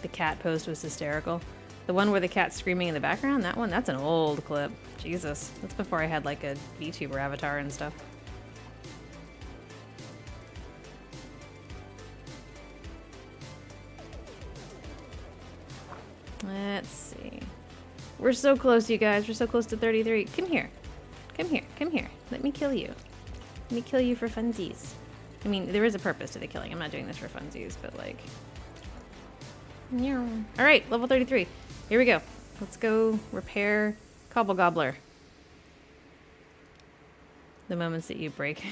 Speaker 1: the cat post was hysterical. The one where the cat's screaming in the background, that one, that's an old clip. Jesus, that's before I had like a VTuber avatar and stuff. Let's see. We're so close, you guys. We're so close to 33. Come here. Come here. Come here. Let me kill you. Let me kill you for funsies. I mean, there is a purpose to the killing. I'm not doing this for funsies, but like... All right, level 33. Here we go. Let's go repair Cobble Gobbler. The moments that you break.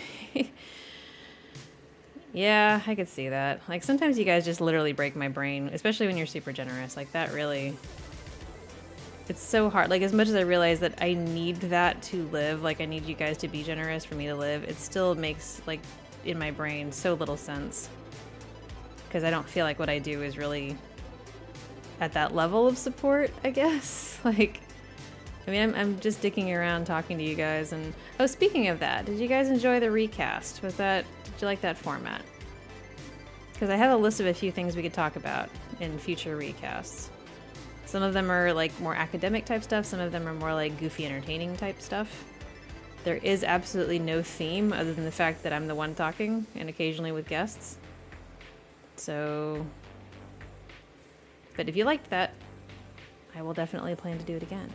Speaker 1: Yeah, I could see that. Like, sometimes you guys just literally break my brain, especially when you're super generous. Like, that really... It's so hard. Like, as much as I realize that I need that to live, like, I need you guys to be generous for me to live, it still makes, like, in my brain so little sense. Because I don't feel like what I do is really at that level of support, I guess. Like, I mean, I'm just dicking around talking to you guys. And oh, speaking of that, did you guys enjoy the recast? Did you like that format? Because I have a list of a few things we could talk about in future recasts. Some of them are like more academic type stuff. Some of them are more like goofy entertaining type stuff. There is absolutely no theme other than the fact that I'm the one talking and occasionally with guests. So, but if you liked that, I will definitely plan to do it again.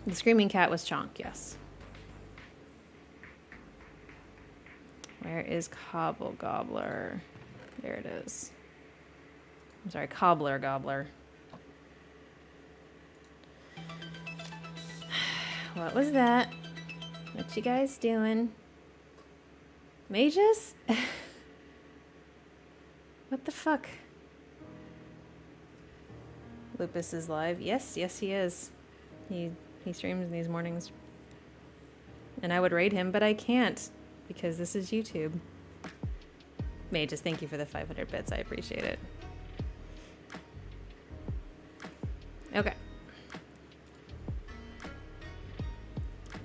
Speaker 1: The screaming cat was Chonk, yes. Where is Cobble Gobbler? There it is. I'm sorry, Cobbler Gobbler. What was that? What you guys doing? Mages? What the fuck? Lupus is live. Yes, he is. He streams these mornings. And I would raid him, but I can't because this is YouTube. Mages, thank you for the 500 bits. I appreciate it. Okay.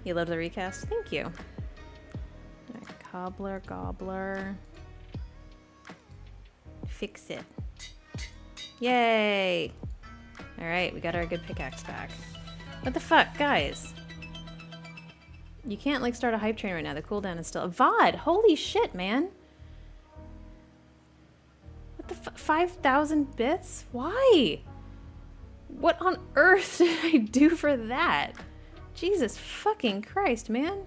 Speaker 1: You love the recast? Thank you. All right, Cobbler, Gobbler. Fix it. Yay! Alright, we got our good pickaxe back. What the fuck, guys? You can't, like, start a hype train right now. The cooldown is still... VOD! Holy shit, man! What the fuck? 5,000 bits? Why? What on earth did I do for that? Jesus fucking Christ, man.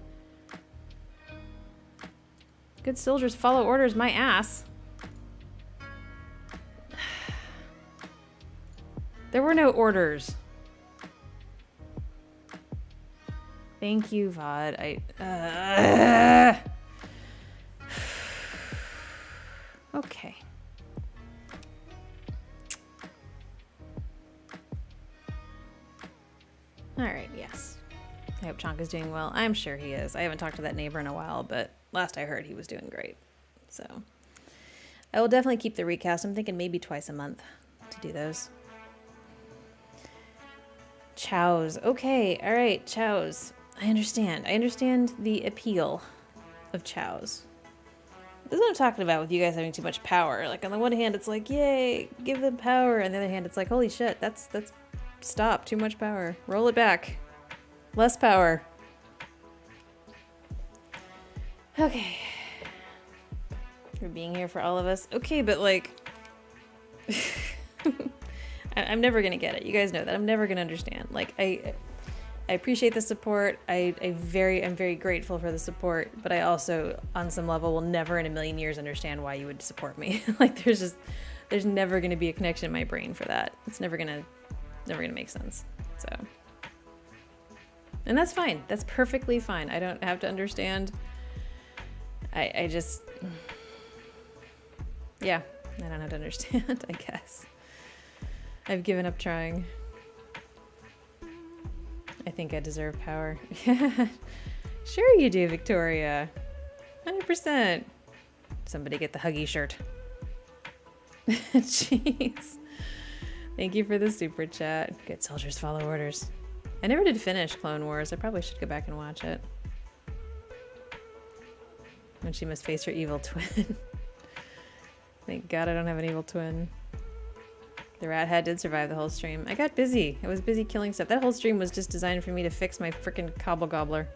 Speaker 1: Good soldiers follow orders, my ass. There were no orders. Thank you, VOD. Okay. Alright, yes. I hope Chonk is doing well. I'm sure he is. I haven't talked to that neighbor in a while, but last I heard he was doing great. So, I will definitely keep the recast. I'm thinking maybe twice a month to do those. Chows. Okay, alright, chows. I understand. I understand the appeal of chows. This is what I'm talking about with you guys having too much power. Like, on the one hand, it's like, yay, give them power. On the other hand, it's like, holy shit, that's stop, too much power. Roll it back. Less power. Okay. For being here for all of us. Okay, but like... I'm never gonna get it. You guys know that. I'm never gonna understand. Like, I appreciate the support. I'm very grateful for the support, but I also, on some level, will never in a million years understand why you would support me. Like, there's never gonna be a connection in my brain for that. It's never gonna make sense. So, and that's fine. That's perfectly fine. I don't have to understand. I just, yeah, I don't have to understand, I guess. I've given up trying. I think I deserve power. Yeah, sure you do, Victoria. 100%. Somebody get the Huggy shirt. Jeez. Thank you for the super chat. Good soldiers follow orders. I never did finish Clone Wars. I probably should go back and watch it. When she must face her evil twin. Thank God I don't have an evil twin. The rat head did survive the whole stream. I got busy. I was busy killing stuff. That whole stream was just designed for me to fix my frickin' Cobble Gobbler.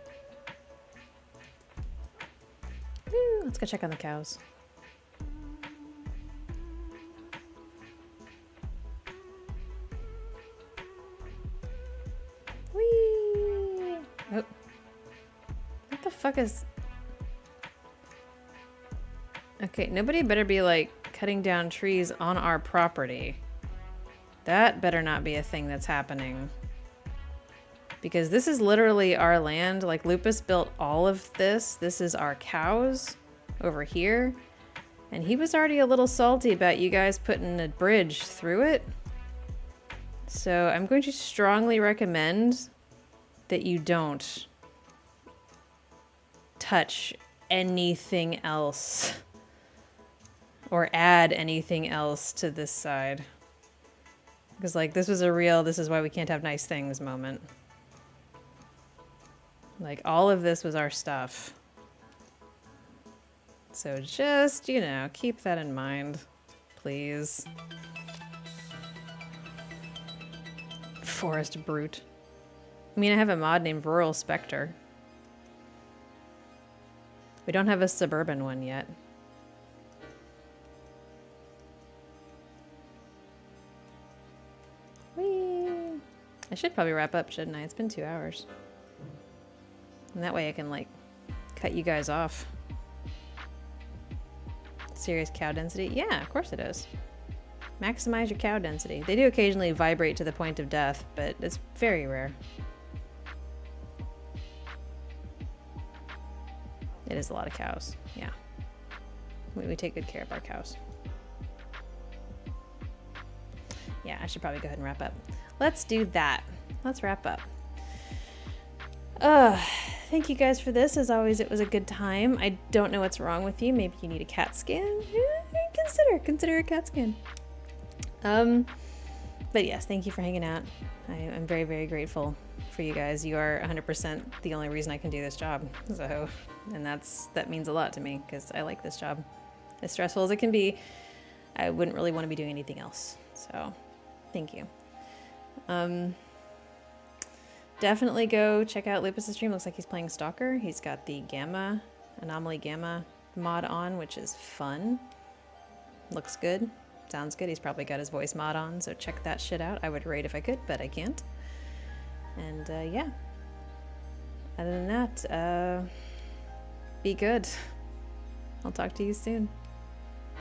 Speaker 1: Woo, let's go check on the cows. Whee! Oh. What the fuck is... Okay, nobody better be, like, cutting down trees on our property. That better not be a thing that's happening. Because this is literally our land. Like, Lupus built all of this. This is our cows over here. And he was already a little salty about you guys putting a bridge through it. So I'm going to strongly recommend that you don't touch anything else or add anything else to this side. Because, like, this was a real, this is why we can't have nice things moment. Like, all of this was our stuff. So just, you know, keep that in mind, please. Forest Brute. I mean, I have a mod named Rural Spectre. We don't have a suburban one yet. Whee! I should probably wrap up, shouldn't I? It's been 2 hours. And that way I can, like, cut you guys off. Serious cow density? Yeah, of course it is. Maximize your cow density. They do occasionally vibrate to the point of death, but it's very rare. It is a lot of cows, yeah. We take good care of our cows. Yeah, I should probably go ahead and wrap up. Let's do that. Let's wrap up. Thank you guys for this. As always, it was a good time. I don't know what's wrong with you. Maybe you need a CAT scan. Consider a CAT scan. But yes, thank you for hanging out. I'm very, very grateful for you guys. You are 100% the only reason I can do this job. So, and that means a lot to me because I like this job. As stressful as it can be, I wouldn't really want to be doing anything else. So, thank you. Definitely go check out Lupus's stream. Looks like he's playing Stalker. He's got the Anomaly Gamma mod on, which is fun. Looks good. Sounds good. He's probably got his voice mod on, so check that shit out. I would raid if I could, but I can't. And yeah. Other than that, be good. I'll talk to you soon.